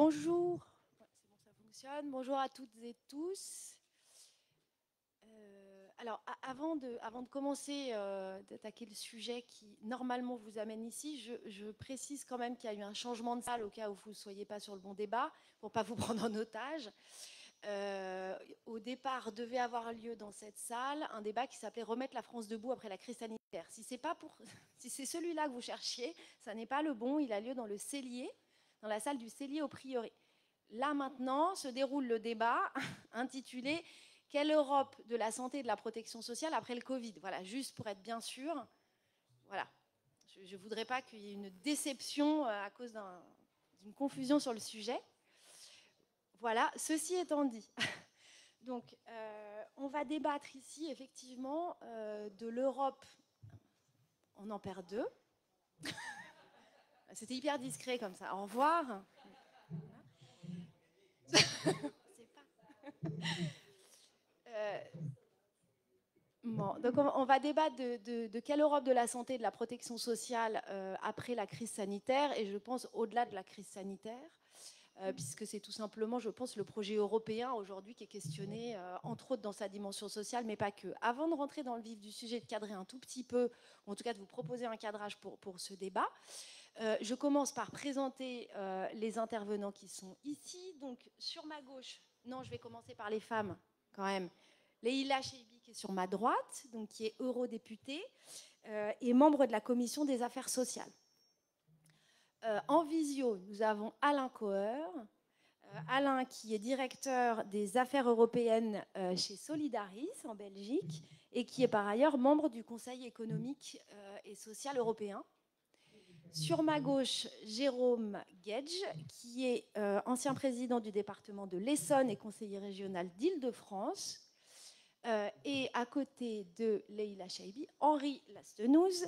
Bonjour, ouais, c'est bon, ça fonctionne. Bonjour à toutes et tous. Alors, avant de commencer, d'attaquer le sujet qui normalement vous amène ici, je précise quand même qu'il y a eu un changement de salle au cas où vous ne soyez pas sur le bon débat, pour ne pas vous prendre en otage. Au départ, devait avoir lieu dans cette salle un débat qui s'appelait Remettre la France debout après la crise sanitaire. Si c'est pas pour, si c'est celui-là que vous cherchiez, ça n'est pas le bon. Il a lieu dans le cellier, dans la salle du cellier au Prieuré. Là maintenant se déroule le débat intitulé Quelle Europe de la santé et de la protection sociale après le Covid? Voilà, juste pour être bien sûr. Voilà, je ne voudrais pas qu'il y ait une déception à cause d'une confusion sur le sujet. Voilà, ceci étant dit. Donc, on va débattre ici, effectivement, de l'Europe. On en perd deux. C'était hyper discret comme ça. Au revoir. Bon, donc on va débattre de quelle Europe de la santé et de la protection sociale après la crise sanitaire, et je pense au-delà de la crise sanitaire. Puisque c'est tout simplement, je pense, le projet européen aujourd'hui qui est questionné, entre autres dans sa dimension sociale, mais pas que. Avant de rentrer dans le vif du sujet, de cadrer un tout petit peu, ou en tout cas de vous proposer un cadrage pour ce débat, je commence par présenter les intervenants qui sont ici. Donc, sur ma gauche, non, je vais commencer par les femmes, quand même. Leïla Cheibi, qui est sur ma droite, donc qui est eurodéputée et membre de la commission des affaires sociales. En visio, nous avons Alain Coher. Alain, qui est directeur des affaires européennes chez Solidaris en Belgique et qui est par ailleurs membre du Conseil économique et social européen. Sur ma gauche, Jérôme Guedj, qui est ancien président du département de l'Essonne et conseiller régional d'Île-de-France. Et à côté de Leïla Cheibi, Henri Lastenouz,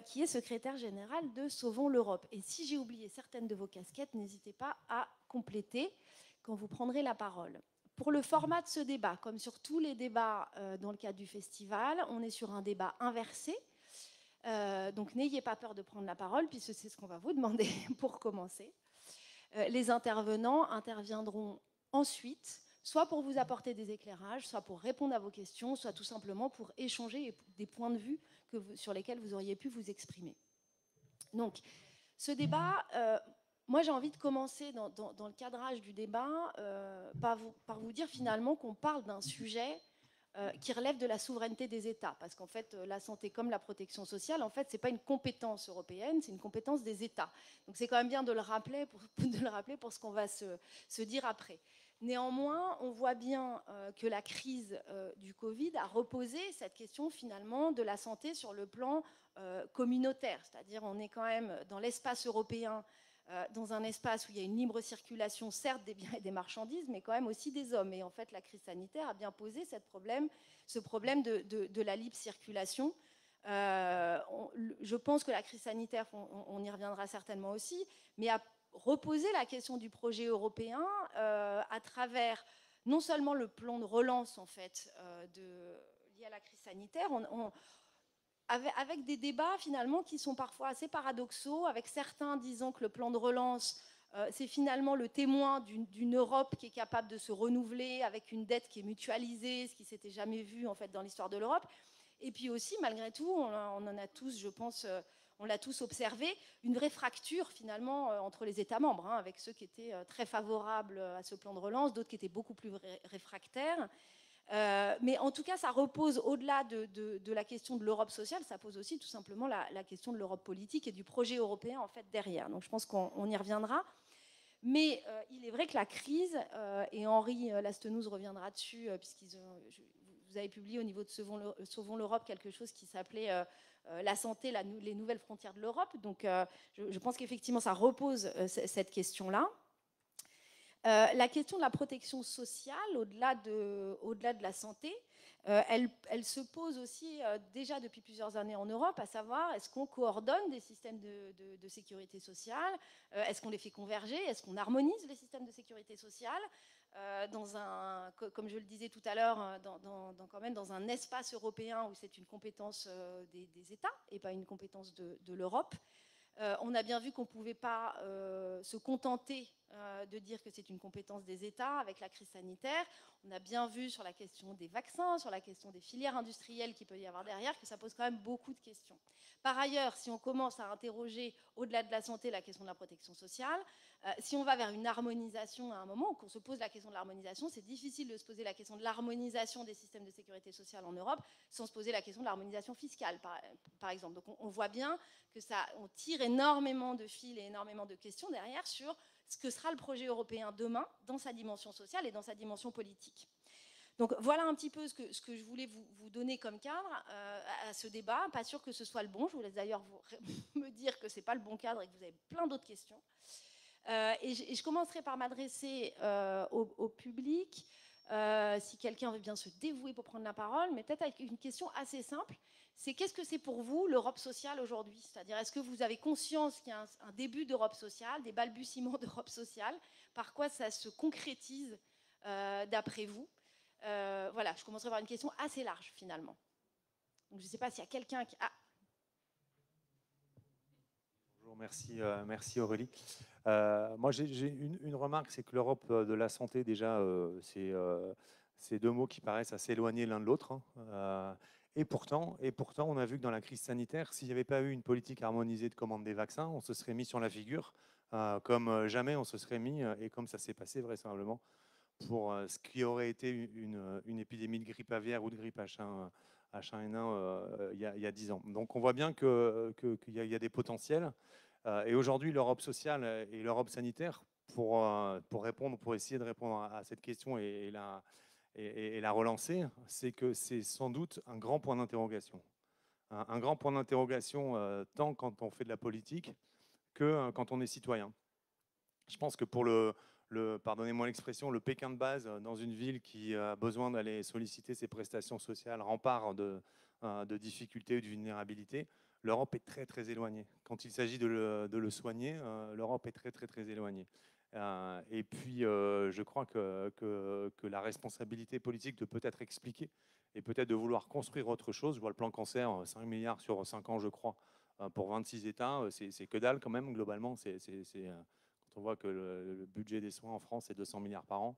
qui est secrétaire général de Sauvons l'Europe. Et si j'ai oublié certaines de vos casquettes, n'hésitez pas à compléter quand vous prendrez la parole. Pour le format de ce débat, comme sur tous les débats dans le cadre du festival, on est sur un débat inversé. Donc n'ayez pas peur de prendre la parole, puisque c'est ce qu'on va vous demander pour commencer. Les intervenants interviendront ensuite, soit pour vous apporter des éclairages, soit pour répondre à vos questions, soit tout simplement pour échanger des points de vue sur lesquels vous auriez pu vous exprimer. Donc, ce débat, moi j'ai envie de commencer dans le cadrage du débat par vous dire finalement qu'on parle d'un sujet qui relève de la souveraineté des États, parce qu'en fait, la santé comme la protection sociale, en fait, c'est pas une compétence européenne, c'est une compétence des États. Donc c'est quand même bien de le rappeler pour ce qu'on va se dire après. Néanmoins, on voit bien que la crise du Covid a reposé cette question finalement de la santé sur le plan communautaire, c'est-à-dire on est quand même dans l'espace européen, dans un espace où il y a une libre circulation, certes des biens et des marchandises, mais quand même aussi des hommes. Et en fait, la crise sanitaire a bien posé ce problème de la libre circulation. Je pense que la crise sanitaire, on y reviendra certainement aussi, mais a reposé la question du projet européen à travers non seulement le plan de relance en fait, lié à la crise sanitaire, avec des débats finalement qui sont parfois assez paradoxaux, avec certains disant que le plan de relance, c'est finalement le témoin d'une Europe qui est capable de se renouveler avec une dette qui est mutualisée, ce qui ne s'était jamais vu en fait dans l'histoire de l'Europe. Et puis aussi, malgré tout, on en a tous, je pense, on l'a tous observé, une vraie fracture finalement entre les États membres, hein, avec ceux qui étaient très favorables à ce plan de relance, d'autres qui étaient beaucoup plus réfractaires. Mais en tout cas, ça repose au-delà de la question de l'Europe sociale, ça pose aussi tout simplement la question de l'Europe politique et du projet européen en fait derrière. Donc je pense qu'on y reviendra. Mais il est vrai que la crise, et Henri Lastenouz reviendra dessus, vous avez publié au niveau de Sauvons l'Europe quelque chose qui s'appelait la santé, les nouvelles frontières de l'Europe. Donc je pense qu'effectivement ça repose cette question-là. La question de la protection sociale, au-delà de la santé, elle se pose aussi déjà depuis plusieurs années en Europe, à savoir, est-ce qu'on coordonne des systèmes de sécurité sociale? Est-ce qu'on les fait converger? Est-ce qu'on harmonise les systèmes de sécurité sociale comme je le disais tout à l'heure, quand même dans un espace européen où c'est une compétence des États et pas une compétence de l'Europe? On a bien vu qu'on ne pouvait pas se contenter de dire que c'est une compétence des États avec la crise sanitaire. On a bien vu sur la question des vaccins, sur la question des filières industrielles qu'il peut y avoir derrière, que ça pose quand même beaucoup de questions. Par ailleurs, si on commence à interroger, au-delà de la santé, la question de la protection sociale, si on va vers une harmonisation à un moment, ou qu'on se pose la question de l'harmonisation, c'est difficile de se poser la question de l'harmonisation des systèmes de sécurité sociale en Europe sans se poser la question de l'harmonisation fiscale, par exemple. Donc on voit bien que ça, on tire énormément de fils et énormément de questions derrière sur ce que sera le projet européen demain dans sa dimension sociale et dans sa dimension politique. Donc voilà un petit peu ce que je voulais vous donner comme cadre à ce débat. Pas sûr que ce soit le bon. Je vous laisse d'ailleurs me dire que ce n'est pas le bon cadre et que vous avez plein d'autres questions. Et je commencerai par m'adresser au public, si quelqu'un veut bien se dévouer pour prendre la parole, mais peut-être avec une question assez simple. C'est qu'est-ce que c'est pour vous l'Europe sociale aujourd'hui? C'est-à-dire, est-ce que vous avez conscience qu'il y a un début d'Europe sociale, des balbutiements d'Europe sociale? Par quoi ça se concrétise d'après vous? Voilà, je commencerai par une question assez large finalement. Donc je ne sais pas s'il y a quelqu'un qui... Ah. Bonjour, merci Aurélie. Moi j'ai une remarque, c'est que l'Europe de la santé déjà, c'est deux mots qui paraissent assez éloignés l'un de l'autre. Hein. Et pourtant, on a vu que dans la crise sanitaire, s'il n'y avait pas eu une politique harmonisée de commande des vaccins, on se serait mis sur la figure, comme jamais on se serait mis, et comme ça s'est passé vraisemblablement, pour ce qui aurait été une épidémie de grippe aviaire ou de grippe H1N1 il y a 10 ans. Donc on voit bien qu'il y a des potentiels. Et aujourd'hui, l'Europe sociale et l'Europe sanitaire, pour essayer de répondre à cette question et la relancer, c'est que c'est sans doute un grand point d'interrogation. Un grand point d'interrogation tant quand on fait de la politique que quand on est citoyen. Je pense que pour pardonnez-moi l'expression, le Pékin de base dans une ville qui a besoin d'aller solliciter ses prestations sociales, rempart de difficultés ou de vulnérabilité, l'Europe est très très éloignée. Quand il s'agit de le soigner, l'Europe est très très très éloignée. Et puis, je crois que la responsabilité politique de peut-être expliquer et peut-être de vouloir construire autre chose, je vois le plan cancer, 5 milliards sur 5 ans, je crois, pour 26 États, c'est que dalle quand même, globalement, on voit que le budget des soins en France est 200 milliards par an.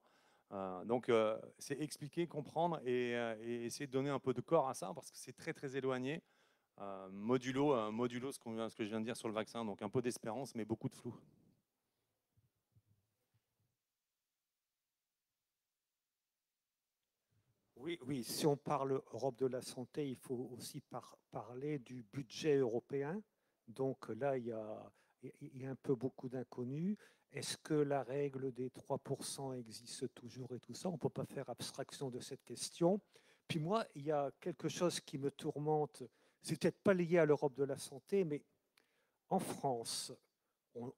Donc, c'est expliquer, comprendre et essayer de donner un peu de corps à ça parce que c'est très, très éloigné. Modulo ce que je viens de dire sur le vaccin. Donc, un peu d'espérance, mais beaucoup de flou. Oui, si on parle Europe de la santé, il faut aussi parler du budget européen. Donc là, il y a un peu beaucoup d'inconnus. Est-ce que la règle des 3% existe toujours et tout ça? On ne peut pas faire abstraction de cette question. Puis moi, il y a quelque chose qui me tourmente. C'est peut-être pas lié à l'Europe de la santé, mais en France,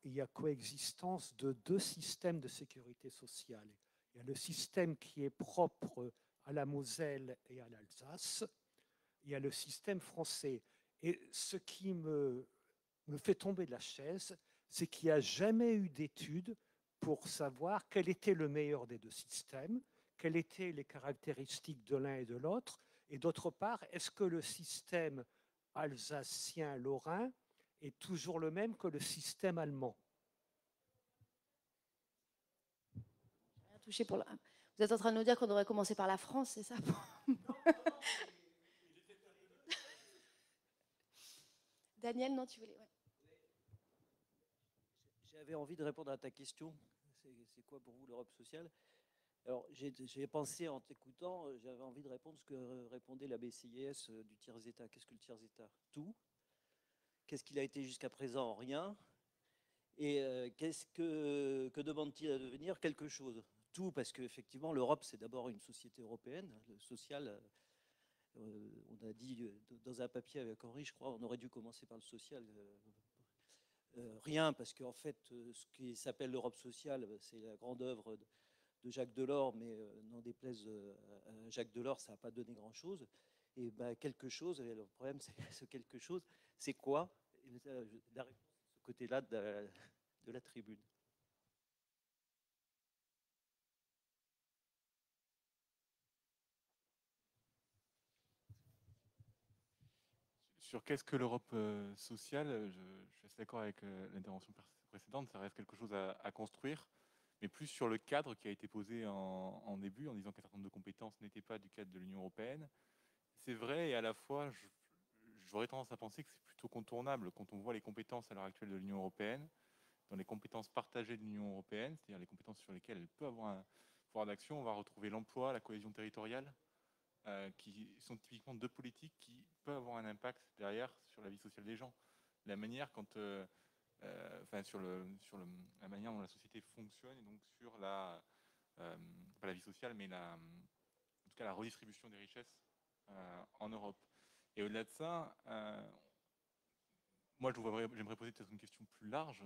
il y a coexistence de deux systèmes de sécurité sociale. Il y a le système qui est propre à la Moselle et à l'Alsace. Il y a le système français. Et ce qui me fait tomber de la chaise, c'est qu'il n'y a jamais eu d'études pour savoir quel était le meilleur des deux systèmes, quelles étaient les caractéristiques de l'un et de l'autre. Et d'autre part, est-ce que le système alsacien-lorrain est toujours le même que le système allemand? Rien touché pour Vous êtes en train de nous dire qu'on devrait commencer par la France, c'est ça? Daniel, non, tu voulais... Ouais. J'avais envie de répondre à ta question. C'est quoi pour vous l'Europe sociale? Alors, j'ai pensé en t'écoutant, j'avais envie de répondre ce que répondait la BCIS du tiers-État. Qu'est-ce que le tiers-État? Tout. Qu'est-ce qu'il a été jusqu'à présent? Rien. Et qu'est-ce que demande-t-il à devenir? Quelque chose. Tout, parce qu'effectivement, l'Europe, c'est d'abord une société européenne. Le social, on a dit dans un papier avec Henri, je crois, on aurait dû commencer par le social. Rien, parce qu'en fait, ce qui s'appelle l'Europe sociale, c'est la grande œuvre de Jacques Delors, mais n'en déplaise à Jacques Delors, ça n'a pas donné grand-chose. Et ben, quelque chose, et le problème, c'est ce quelque chose, c'est quoi? La réponse, ce côté-là de la tribune. Sur qu'est-ce que l'Europe sociale, je suis assez d'accord avec l'intervention précédente, ça reste quelque chose à construire. mais plus sur le cadre qui a été posé en début, en disant qu'un certain nombre de compétences n'étaient pas du cadre de l'Union européenne. C'est vrai, et à la fois, j'aurais tendance à penser que c'est plutôt contournable quand on voit les compétences à l'heure actuelle de l'Union européenne, dans les compétences partagées de l'Union européenne, c'est-à-dire les compétences sur lesquelles elle peut avoir un pouvoir d'action. On va retrouver l'emploi, la cohésion territoriale, qui sont typiquement deux politiques qui peuvent avoir un impact derrière sur la vie sociale des gens. La manière sur la manière dont la société fonctionne, et donc sur pas la vie sociale, mais en tout cas la redistribution des richesses en Europe. Et au-delà de ça, moi j'aimerais poser peut-être une question plus large.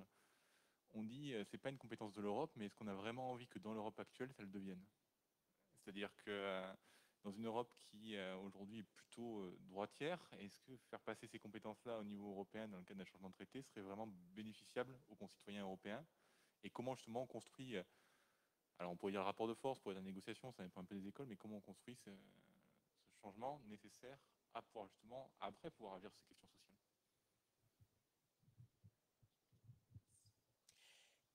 On dit c'est pas une compétence de l'Europe, mais est-ce qu'on a vraiment envie que dans l'Europe actuelle, ça le devienne? C'est-à-dire que dans une Europe qui aujourd'hui est plutôt droitière, est-ce que faire passer ces compétences-là au niveau européen dans le cadre d'un changement de traité serait vraiment bénéficiable aux concitoyens européens? Et comment justement on construit, alors on pourrait dire le rapport de force, on pourrait dire la négociation, ça dépend un peu des écoles, mais comment on construit ce changement nécessaire à pouvoir justement après pouvoir agir sur ces questions sociales?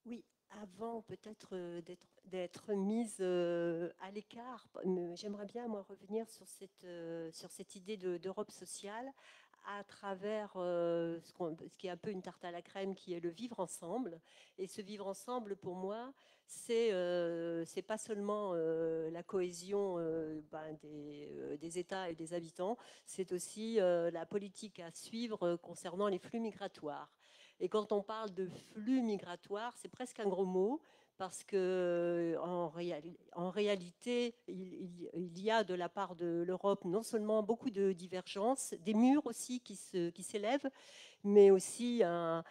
Oui, avant peut-être d'être mise à l'écart, j'aimerais bien moi revenir sur cette idée d'Europe sociale à travers ce qui est un peu une tarte à la crème, qui est le vivre ensemble. Et ce vivre ensemble, pour moi, c'est pas seulement la cohésion des États et des habitants, c'est aussi la politique à suivre concernant les flux migratoires. Et quand on parle de flux migratoires, c'est presque un gros mot, parce que en réalité, il y a de la part de l'Europe non seulement beaucoup de divergences, des murs aussi qui s'élèvent, mais aussi un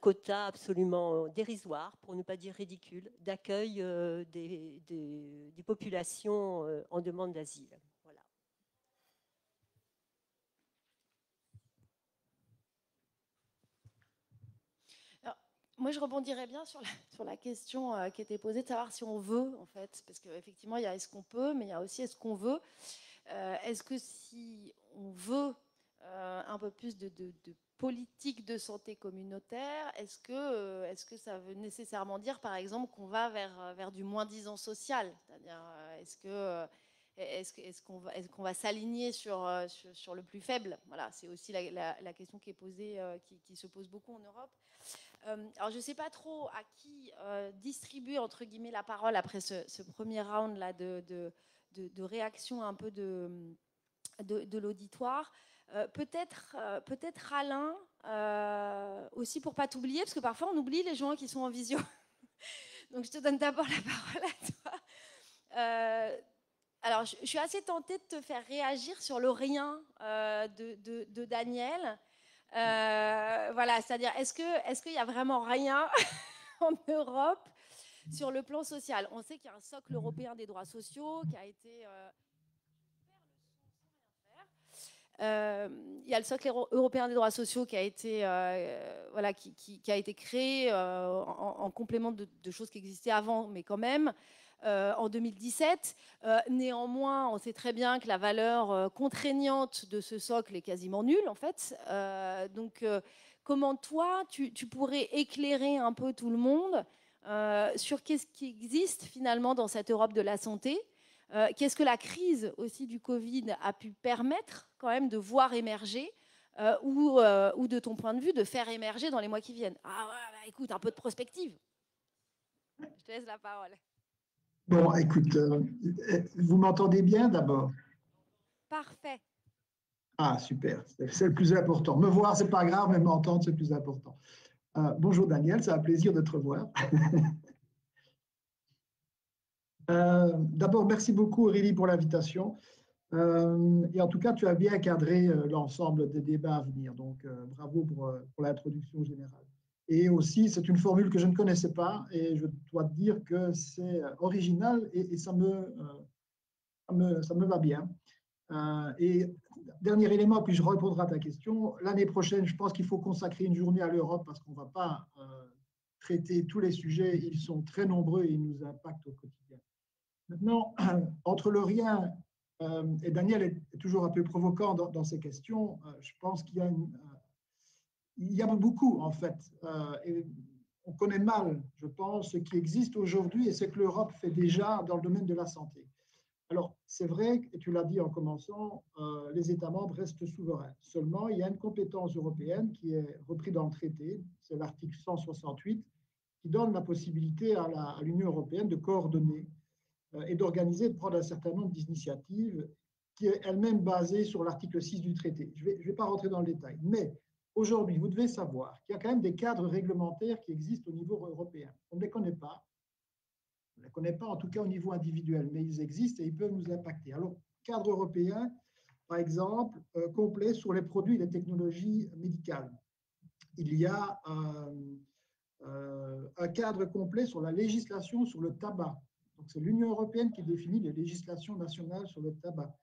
quota absolument dérisoire, pour ne pas dire ridicule, d'accueil des populations en demande d'asile. Voilà. Moi, je rebondirais bien sur la question qui était posée de savoir si on veut, en fait, parce qu'effectivement, il y a est-ce qu'on peut, mais il y a aussi est-ce qu'on veut. Est-ce que si on veut un peu plus de politique de santé communautaire, est-ce que ça veut nécessairement dire, par exemple, qu'on va vers du moins-disant social? C'est-à-dire, est-ce qu'on va s'aligner sur le plus faible? Voilà, c'est aussi la question qui est posée, qui se pose beaucoup en Europe. Alors, je ne sais pas trop à qui distribuer, entre guillemets, la parole après ce premier round-là de réaction un peu de l'auditoire. Peut-être Alain, aussi pour ne pas t'oublier, parce que parfois on oublie les gens qui sont en visio. Donc, je te donne d'abord la parole à toi. Alors, je suis assez tentée de te faire réagir sur le rien de Daniel. Voilà, c'est-à-dire, est-ce qu'il y a vraiment rien en Europe sur le plan social? On sait qu'il y a un socle européen des droits sociaux qui a été... il y a le socle européen des droits sociaux qui a été, qui a été créé en complément de choses qui existaient avant, mais quand même, en 2017. Néanmoins, on sait très bien que la valeur contraignante de ce socle est quasiment nulle, en fait. Donc, comment toi, tu pourrais éclairer un peu tout le monde sur qu'est-ce qui existe finalement dans cette Europe de la santé? Qu'est-ce que la crise aussi du Covid a pu permettre quand même de voir émerger ou de ton point de vue, de faire émerger dans les mois qui viennent? Ah ouais, bah, écoute, un peu de prospective. Je te laisse la parole. Bon, écoute, vous m'entendez bien d'abord? Parfait. Ah, super, c'est le plus important. Me voir, c'est pas grave, mais m'entendre, c'est le plus important. Bonjour Daniel, c'est un plaisir de te revoir. D'abord, merci beaucoup Aurélie pour l'invitation. Et en tout cas, tu as bien cadré l'ensemble des débats à venir. Donc, bravo pour l'introduction générale. Et aussi, c'est une formule que je ne connaissais pas et je dois te dire que c'est original et ça me va bien. Et dernier élément, puis je répondrai à ta question. L'année prochaine, je pense qu'il faut consacrer une journée à l'Europe parce qu'on ne va pas traiter tous les sujets. Ils sont très nombreux et ils nous impactent au quotidien. Maintenant, entre le rien, et Daniel est toujours un peu provocant dans ces questions, je pense qu'il y a beaucoup, en fait. Et on connaît mal, je pense, ce qui existe aujourd'hui et ce que l'Europe fait déjà dans le domaine de la santé. Alors, c'est vrai, et tu l'as dit en commençant, les États membres restent souverains. Seulement, il y a une compétence européenne qui est reprise dans le traité, c'est l'article 168, qui donne la possibilité à l'Union européenne de coordonner et d'organiser, de prendre un certain nombre d'initiatives qui est elle-même basée sur l'article 6 du traité. Je ne vais pas rentrer dans le détail, mais aujourd'hui, vous devez savoir qu'il y a quand même des cadres réglementaires qui existent au niveau européen. On ne les connaît pas. On ne les connaît pas, en tout cas au niveau individuel, mais ils existent et ils peuvent nous impacter. Alors, cadre européen, par exemple, complet sur les produits et les technologies médicales. Il y a un cadre complet sur la législation sur le tabac. Donc, c'est l'Union européenne qui définit les législations nationales sur le tabac.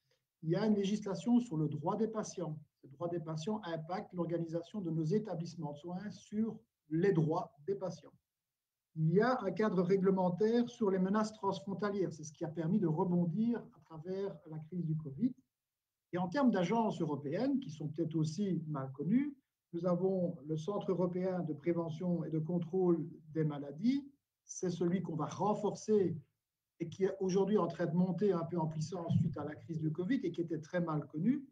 Il y a une législation sur le droit des patients. Le droit des patients impacte l'organisation de nos établissements de soins sur les droits des patients. Il y a un cadre réglementaire sur les menaces transfrontalières. C'est ce qui a permis de rebondir à travers la crise du Covid. Et en termes d'agences européennes, qui sont peut-être aussi mal connues, nous avons le Centre européen de prévention et de contrôle des maladies. C'est celui qu'on va renforcer et qui est aujourd'hui en train de monter un peu en puissance suite à la crise du Covid et qui était très mal connu.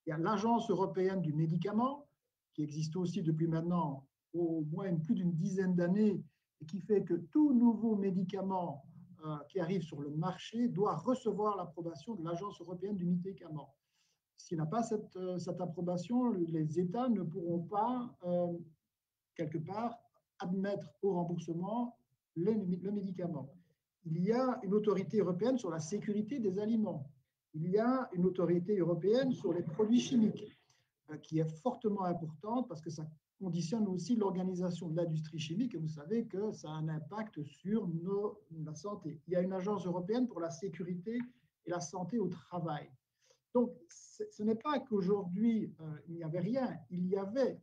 Il y a l'Agence européenne du médicament, qui existe aussi depuis maintenant au moins plus d'une dizaine d'années et qui fait que tout nouveau médicament qui arrive sur le marché doit recevoir l'approbation de l'Agence européenne du médicament. S'il n'a pas cette approbation, les États ne pourront pas, quelque part, admettre au remboursement le médicament. Il y a une autorité européenne sur la sécurité des aliments. Il y a une autorité européenne sur les produits chimiques, qui est fortement importante parce que ça conditionne aussi l'organisation de l'industrie chimique et vous savez que ça a un impact sur la santé. Il y a une agence européenne pour la sécurité et la santé au travail. Donc, ce n'est pas qu'aujourd'hui, il n'y avait rien, il y avait,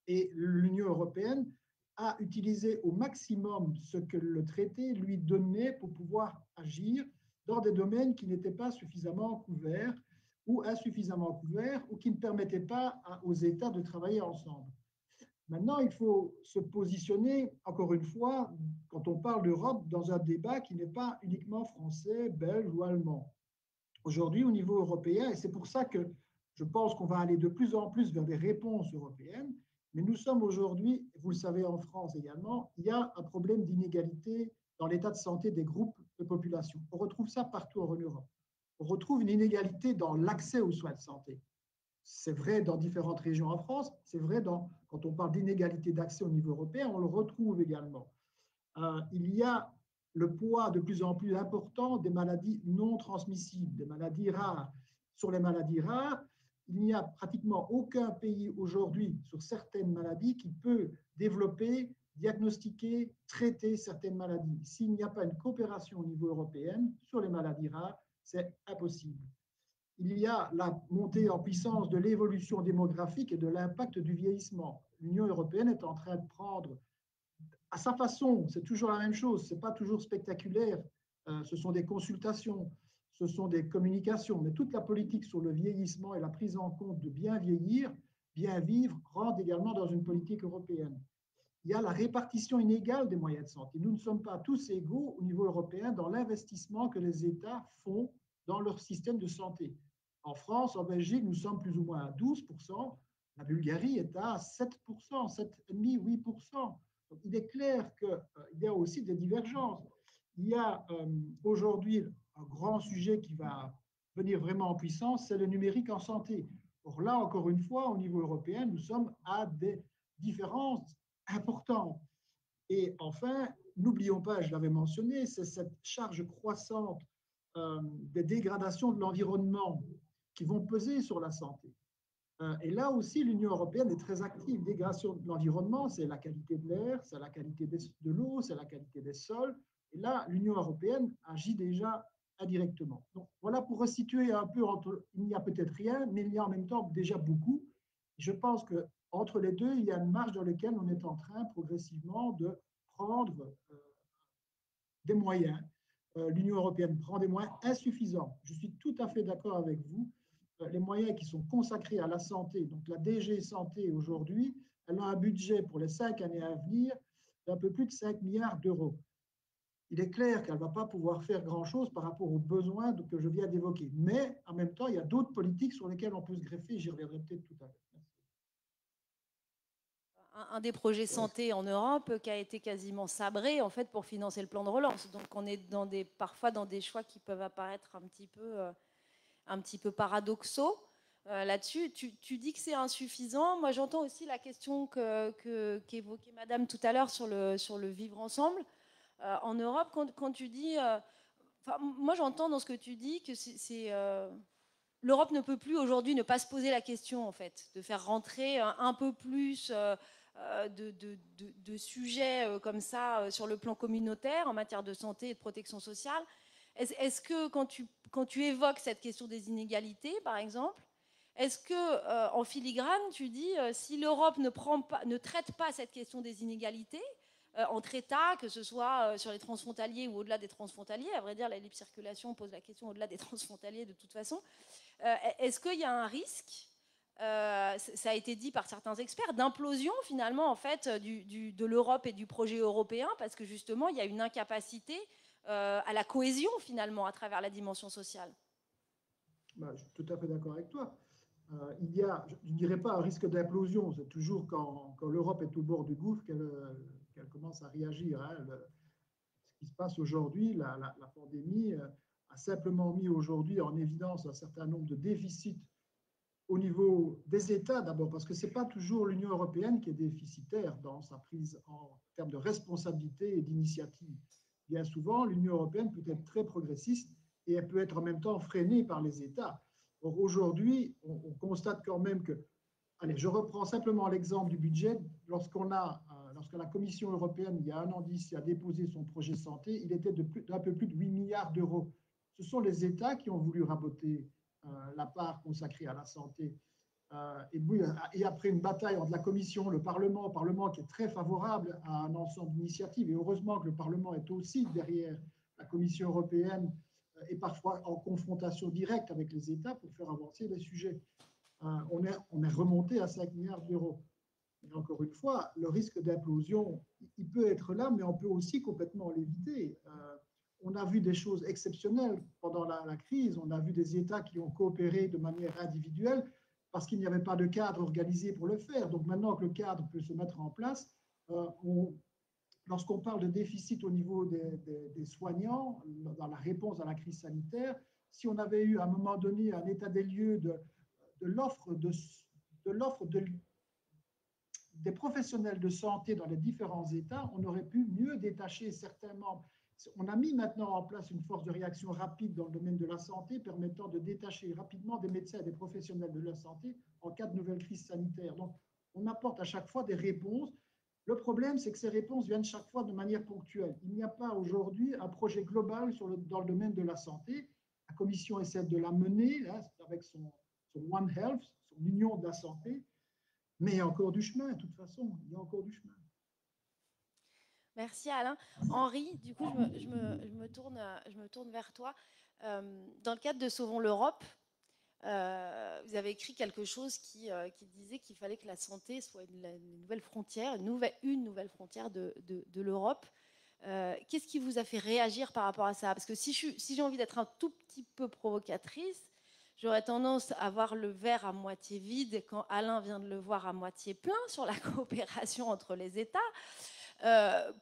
et l'Union européenne a utilisé au maximum ce que le traité lui donnait pour pouvoir agir dans des domaines qui n'étaient pas suffisamment couverts ou insuffisamment couverts ou qui ne permettaient pas aux États de travailler ensemble. Maintenant, il faut se positionner, encore une fois, quand on parle d'Europe, dans un débat qui n'est pas uniquement français, belge ou allemand. Aujourd'hui, au niveau européen, et c'est pour ça que je pense qu'on va aller de plus en plus vers des réponses européennes, mais nous sommes aujourd'hui, vous le savez en France également, il y a un problème d'inégalité dans l'état de santé des groupes de population. On retrouve ça partout en Europe. On retrouve une inégalité dans l'accès aux soins de santé. C'est vrai dans différentes régions en France, c'est vrai quand on parle d'inégalité d'accès au niveau européen, on le retrouve également. Il y a le poids de plus en plus important des maladies non transmissibles, des maladies rares. Sur les maladies rares, il n'y a pratiquement aucun pays aujourd'hui sur certaines maladies qui peut développer, diagnostiquer, traiter certaines maladies. S'il n'y a pas une coopération au niveau européen sur les maladies rares, c'est impossible. Il y a la montée en puissance de l'évolution démographique et de l'impact du vieillissement. L'Union européenne est en train de prendre à sa façon, c'est toujours la même chose, ce n'est pas toujours spectaculaire, ce sont des consultations, ce sont des communications, mais toute la politique sur le vieillissement et la prise en compte de bien vieillir, bien vivre, rentre également dans une politique européenne. Il y a la répartition inégale des moyens de santé. Nous ne sommes pas tous égaux au niveau européen dans l'investissement que les États font dans leur système de santé. En France, en Belgique, nous sommes plus ou moins à 12%, la Bulgarie est à 7%, 7,5%, 8%. Donc, il est clair qu'il y a aussi des divergences. Il y a aujourd'hui un grand sujet qui va venir vraiment en puissance, c'est le numérique en santé. Or là, encore une fois, au niveau européen, nous sommes à des différences importantes. Et enfin, n'oublions pas, je l'avais mentionné, c'est cette charge croissante des dégradations de l'environnement qui vont peser sur la santé. Et là aussi, l'Union européenne est très active. Dégradation de l'environnement, c'est la qualité de l'air, c'est la qualité de l'eau, c'est la qualité des sols. Et là, l'Union européenne agit déjà indirectement. Donc voilà pour resituer un peu il n'y a peut-être rien, mais il y a en même temps déjà beaucoup. Je pense qu'entre les deux, il y a une marge dans laquelle on est en train progressivement de prendre des moyens. L'Union européenne prend des moyens insuffisants. Je suis tout à fait d'accord avec vous. Les moyens qui sont consacrés à la santé, donc la DG Santé aujourd'hui, elle a un budget pour les 5 années à venir d'un peu plus de 5 milliards d'euros. Il est clair qu'elle ne va pas pouvoir faire grand-chose par rapport aux besoins que je viens d'évoquer. Mais en même temps, il y a d'autres politiques sur lesquelles on peut se greffer. J'y reviendrai peut-être tout à l'heure. Un des projets santé en Europe qui a été quasiment sabré en fait pour financer le plan de relance. Donc on est parfois dans des choix qui peuvent apparaître un petit peu paradoxaux. Là-dessus, tu dis que c'est insuffisant. Moi, j'entends aussi la question qu'évoquait Madame tout à l'heure sur le vivre ensemble. En Europe, quand tu dis... moi, j'entends dans ce que tu dis que l'Europe ne peut plus aujourd'hui ne pas se poser la question, en fait, de faire rentrer un peu plus de sujets comme ça sur le plan communautaire en matière de santé et de protection sociale. Est-ce que quand tu évoques cette question des inégalités, par exemple, est-ce que en filigrane, tu dis si l'Europe ne traite pas cette question des inégalités entre États, que ce soit sur les transfrontaliers ou au-delà des transfrontaliers, à vrai dire, la libre circulation pose la question au-delà des transfrontaliers de toute façon, est-ce qu'il y a un risque, ça a été dit par certains experts, d'implosion finalement en fait de l'Europe et du projet européen, parce que justement il y a une incapacité à la cohésion finalement à travers la dimension sociale? Je suis tout à fait d'accord avec toi. Il y a, je ne dirais pas un risque d'implosion, c'est toujours quand l'Europe est au bord du gouffre qu'elle commence à réagir. Hein. Ce qui se passe aujourd'hui, la pandémie a simplement mis aujourd'hui en évidence un certain nombre de déficits au niveau des États d'abord, parce que ce n'est pas toujours l'Union européenne qui est déficitaire dans sa prise en termes de responsabilité et d'initiative. Bien souvent, l'Union européenne peut être très progressiste et elle peut être en même temps freinée par les États. Or, aujourd'hui, on constate quand même que, allez, je reprends simplement l'exemple du budget. Lorsque la Commission européenne, il y a un an d'ici, a déposé son projet santé, il était d'un peu plus de 8 milliards d'euros. Ce sont les États qui ont voulu raboter la part consacrée à la santé. Et après une bataille entre la Commission, le Parlement qui est très favorable à un ensemble d'initiatives, et heureusement que le Parlement est aussi derrière la Commission européenne et parfois en confrontation directe avec les États pour faire avancer les sujets. On est remonté à 5 milliards d'euros. Et encore une fois, le risque d'implosion, il peut être là, mais on peut aussi complètement l'éviter. On a vu des choses exceptionnelles pendant la crise. On a vu des États qui ont coopéré de manière individuelle parce qu'il n'y avait pas de cadre organisé pour le faire. Donc maintenant que le cadre peut se mettre en place, lorsqu'on parle de déficit au niveau des soignants, dans la réponse à la crise sanitaire, si on avait eu à un moment donné un état des lieux de l'offre des professionnels de santé dans les différents États, on aurait pu mieux détacher certains membres. On a mis maintenant en place une force de réaction rapide dans le domaine de la santé, permettant de détacher rapidement des médecins et des professionnels de la santé en cas de nouvelle crise sanitaire. Donc, on apporte à chaque fois des réponses. Le problème, c'est que ces réponses viennent chaque fois de manière ponctuelle. Il n'y a pas aujourd'hui un projet global dans le domaine de la santé. La Commission essaie de la mener là, avec son One Health, son union de la santé, mais il y a encore du chemin, de toute façon, il y a encore du chemin. Merci Alain. Henri, du coup, je me tourne vers toi. Dans le cadre de Sauvons l'Europe, vous avez écrit quelque chose qui disait qu'il fallait que la santé soit une nouvelle frontière, une nouvelle frontière de l'Europe. Qu'est-ce qui vous a fait réagir par rapport à ça? Parce que si j'ai envie d'être un tout petit peu provocatrice, j'aurais tendance à voir le verre à moitié vide quand Alain vient de le voir à moitié plein sur la coopération entre les États.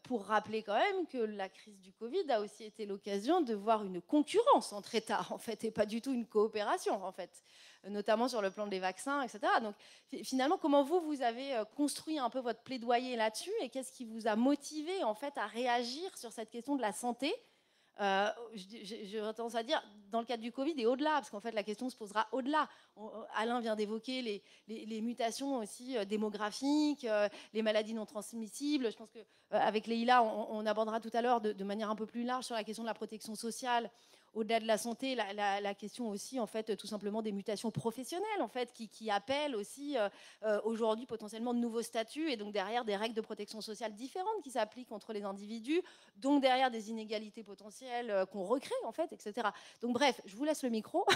Pour rappeler quand même que la crise du Covid a aussi été l'occasion de voir une concurrence entre États, en fait, et pas du tout une coopération, en fait, notamment sur le plan des vaccins, etc. Donc, finalement, comment vous avez construit un peu votre plaidoyer là-dessus, et qu'est-ce qui vous a motivé, en fait, à réagir sur cette question de la santé? J'aurais tendance à dire dans le cadre du Covid et au-delà, parce qu'en fait la question se posera au-delà. Alain vient d'évoquer les mutations aussi démographiques, les maladies non transmissibles. Je pense qu'avec Leïla, on abordera tout à l'heure de manière un peu plus large sur la question de la protection sociale. Au-delà de la santé, la question aussi, en fait, tout simplement des mutations professionnelles, en fait, qui appellent aussi aujourd'hui potentiellement de nouveaux statuts et donc derrière des règles de protection sociale différentes qui s'appliquent entre les individus, donc derrière des inégalités potentielles qu'on recrée, en fait, etc. Donc bref, je vous laisse le micro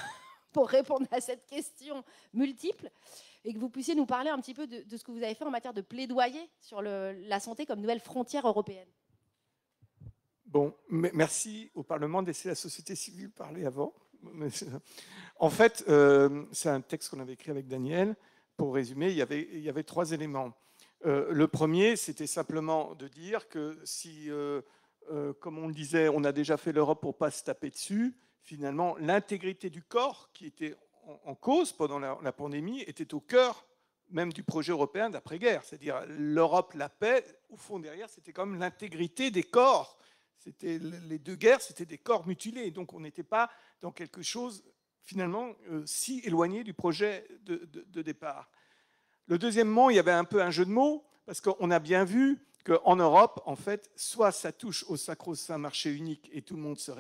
pour répondre à cette question multiple, et que vous puissiez nous parler un petit peu de ce que vous avez fait en matière de plaidoyer sur la santé comme nouvelle frontière européenne. Bon, merci au Parlement de laisser la société civile parler avant. En fait, c'est un texte qu'on avait écrit avec Daniel. Pour résumer, il y avait 3 éléments. Le premier, c'était simplement de dire que si, comme on le disait, on a déjà fait l'Europe pour ne pas se taper dessus, finalement, l'intégrité du corps qui était en cause pendant la pandémie était au cœur même du projet européen d'après-guerre. C'est-à-dire l'Europe, la paix, au fond derrière, c'était quand même l'intégrité des corps. Les 2 guerres, c'était des corps mutilés. Donc on n'était pas dans quelque chose, finalement, si éloigné du projet de départ. Le deuxièmement, il y avait un peu un jeu de mots, parce qu'on a bien vu qu'en Europe, en fait, soit ça touche au sacro-saint marché unique et tout le monde se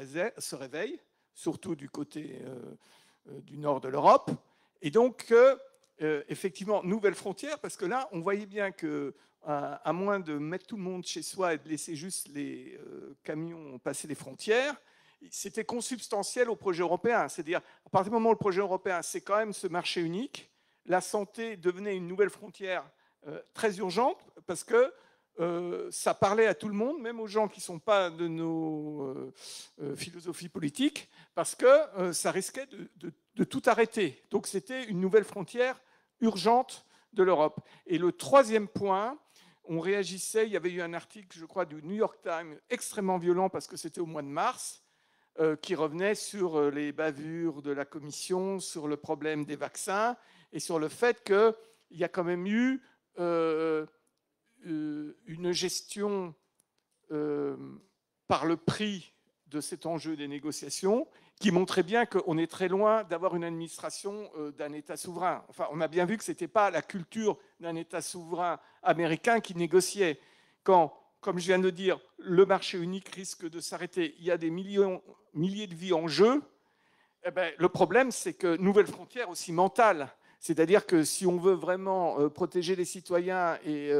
réveille, surtout du côté du nord de l'Europe, et donc, effectivement, nouvelle frontière, parce que là, on voyait bien que à moins de mettre tout le monde chez soi et de laisser juste les camions passer les frontières, c'était consubstantiel au projet européen. C'est-à-dire, à partir du moment où le projet européen, c'est quand même ce marché unique, la santé devenait une nouvelle frontière très urgente, parce que ça parlait à tout le monde, même aux gens qui ne sont pas de nos philosophies politiques, parce que ça risquait de tout arrêter. Donc c'était une nouvelle frontière urgente de l'Europe. Et le troisième point, on réagissait, il y avait eu un article, je crois, du New York Times, extrêmement violent, parce que c'était au mois de mars, qui revenait sur les bavures de la Commission, sur le problème des vaccins, et sur le fait qu'il y a quand même eu une gestion par le prix de cet enjeu des négociations qui montrait bien qu'on est très loin d'avoir une administration d'un État souverain. Enfin, on a bien vu que ce n'était pas la culture d'un État souverain américain qui négociait. Quand, comme je viens de le dire, le marché unique risque de s'arrêter, il y a des milliers de vies en jeu, eh bien, le problème, c'est que nouvelle frontière aussi mentale. C'est-à-dire que si on veut vraiment protéger les citoyens et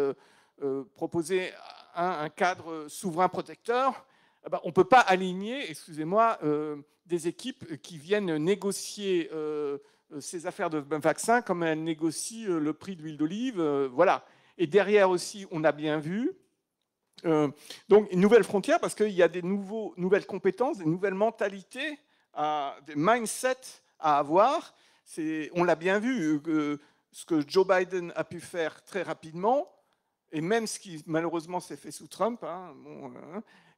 proposer un cadre souverain protecteur, eh ben, on ne peut pas aligner, excusez-moi, des équipes qui viennent négocier ces affaires de vaccins comme elles négocient le prix de l'huile d'olive. Voilà. Et derrière aussi, on a bien vu, donc une nouvelle frontière, parce qu'il y a des nouvelles compétences, des nouvelles mentalités, des mindsets à avoir. On l'a bien vu, ce que Joe Biden a pu faire très rapidement, et même ce qui malheureusement s'est fait sous Trump, hein, bon,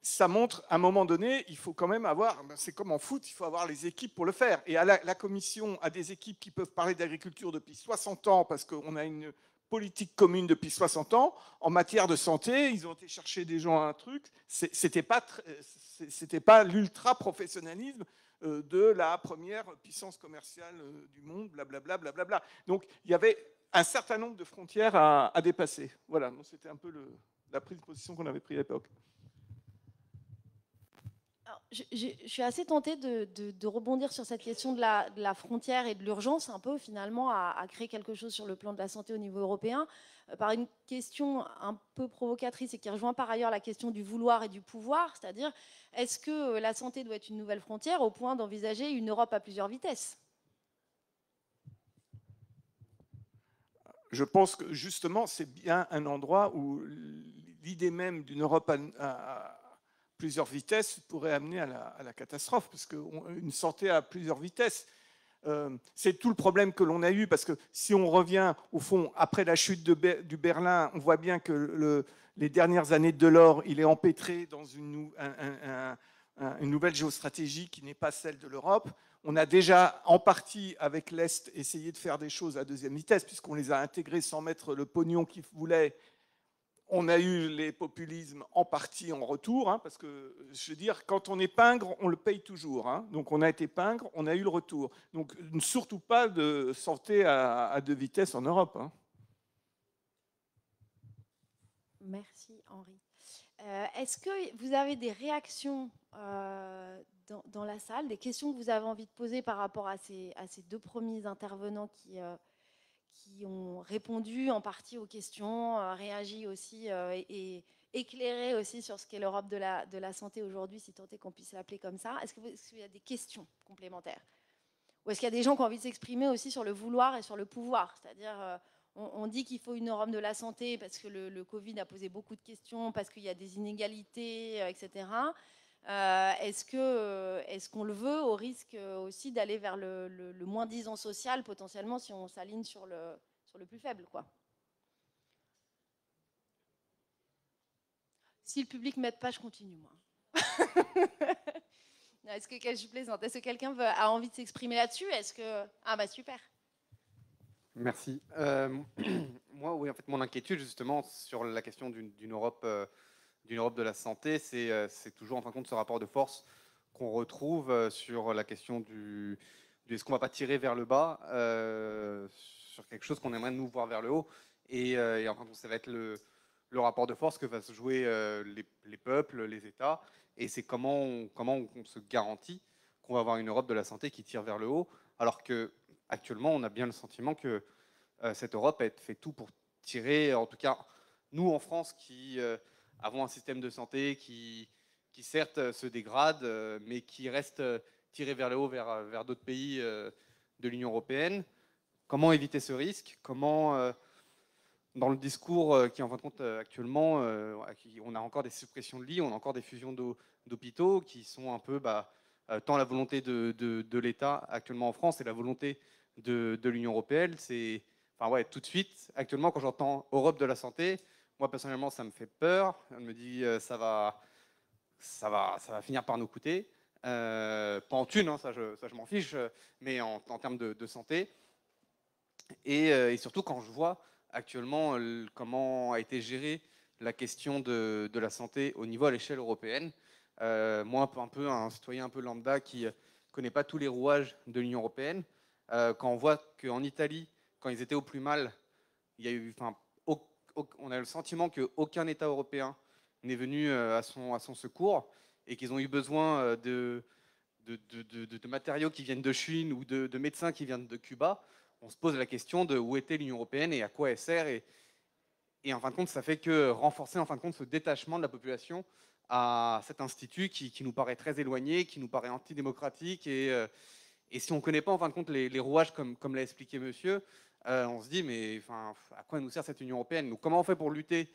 ça montre, à un moment donné, il faut quand même avoir, c'est comme en foot, il faut avoir les équipes pour le faire. Et la Commission a des équipes qui peuvent parler d'agriculture depuis 60 ans, parce qu'on a une politique commune depuis 60 ans. En matière de santé, ils ont été chercher des gens à un truc. C'était pas l'ultra-professionnalisme de la première puissance commerciale du monde, blablabla, blablabla. Donc, il y avait un certain nombre de frontières à dépasser. Voilà, c'était un peu la prise de position qu'on avait prise à l'époque. Je suis assez tentée de rebondir sur cette question de la frontière et de l'urgence, un peu finalement, à créer quelque chose sur le plan de la santé au niveau européen, par une question un peu provocatrice et qui rejoint par ailleurs la question du vouloir et du pouvoir, c'est-à-dire, est-ce que la santé doit être une nouvelle frontière au point d'envisager une Europe à plusieurs vitesses ? Je pense que justement, c'est bien un endroit où l'idée même d'une Europe à plusieurs vitesses pourrait amener à la catastrophe, parce qu'une santé à plusieurs vitesses, c'est tout le problème que l'on a eu, parce que si on revient, au fond, après la chute du Berlin, on voit bien que les dernières années de Delors, il est empêtré dans une nouvelle géostratégie qui n'est pas celle de l'Europe. On a déjà, en partie, avec l'Est, essayé de faire des choses à deuxième vitesse, puisqu'on les a intégrés sans mettre le pognon qu'ils voulaient. On a eu les populismes en partie en retour, hein, parce que, je veux dire, quand on est pingre, on le paye toujours. Hein. Donc on a été pingre, on a eu le retour. Donc surtout pas de santé à deux vitesses en Europe. Hein. Merci Henri. Est-ce que vous avez des réactions dans la salle, des questions que vous avez envie de poser par rapport à ces 2 premiers intervenants qui ont répondu en partie aux questions, réagi aussi et éclairé aussi sur ce qu'est l'Europe de la santé aujourd'hui, si tant est qu'on puisse l'appeler comme ça. Est-ce qu'il y a des questions complémentaires? Ou est-ce qu'il y a des gens qui ont envie de s'exprimer aussi sur le vouloir et sur le pouvoir? C'est-à-dire, on dit qu'il faut une Europe de la santé parce que le Covid a posé beaucoup de questions, parce qu'il y a des inégalités, etc. Est-ce qu'on le veut au risque aussi d'aller vers le moins-disant social potentiellement si on s'aligne sur le plus faible, quoi? Si le public ne m'aide pas, je continue, moi. Je plaisante. Est-ce que quelqu'un a envie de s'exprimer là-dessus? Ah bah super. Merci. Moi, oui, en fait, mon inquiétude justement sur la question d'une Europe de la santé, c'est toujours en fin de compte ce rapport de force qu'on retrouve sur la question du est-ce qu'on ne va pas tirer vers le bas sur quelque chose qu'on aimerait nous voir vers le haut, et en fin de compte, ça va être le rapport de force que va se jouer les peuples, les États, et c'est comment on se garantit qu'on va avoir une Europe de la santé qui tire vers le haut, alors que actuellement, on a bien le sentiment que cette Europe a fait tout pour tirer, en tout cas, nous en France, qui avons un système de santé qui certes se dégrade, mais qui reste tiré vers le haut, vers d'autres pays de l'Union européenne. Comment éviter ce risque? Comment, dans le discours qui est en fin de compte actuellement, on a encore des suppressions de lits, on a encore des fusions d'hôpitaux qui sont un peu tant la volonté de l'État actuellement en France et la volonté de l'Union européenne. Tout de suite, actuellement, quand j'entends Europe de la santé, moi personnellement, ça me fait peur. On me dit ça va finir par nous coûter. Pas en thunes, hein, ça je m'en fiche, mais en termes de santé. Et surtout quand je vois actuellement comment a été gérée la question de la santé au niveau à l'échelle européenne. Moi, un peu un citoyen un peu lambda qui ne connaît pas tous les rouages de l'Union européenne, quand on voit qu'en Italie, quand ils étaient au plus mal, il y a eu, on a le sentiment qu'aucun État européen n'est venu à son secours et qu'ils ont eu besoin de matériaux qui viennent de Chine ou de médecins qui viennent de Cuba. On se pose la question de où était l'Union européenne et à quoi elle sert. Et en fin de compte, ça fait que renforcer en fin de compte ce détachement de la population à cet institut qui nous paraît très éloigné, qui nous paraît antidémocratique. Et si on ne connaît pas en fin de compte les rouages, comme l'a expliqué monsieur, on se dit, mais à quoi nous sert cette Union européenne? Donc, comment on fait pour lutter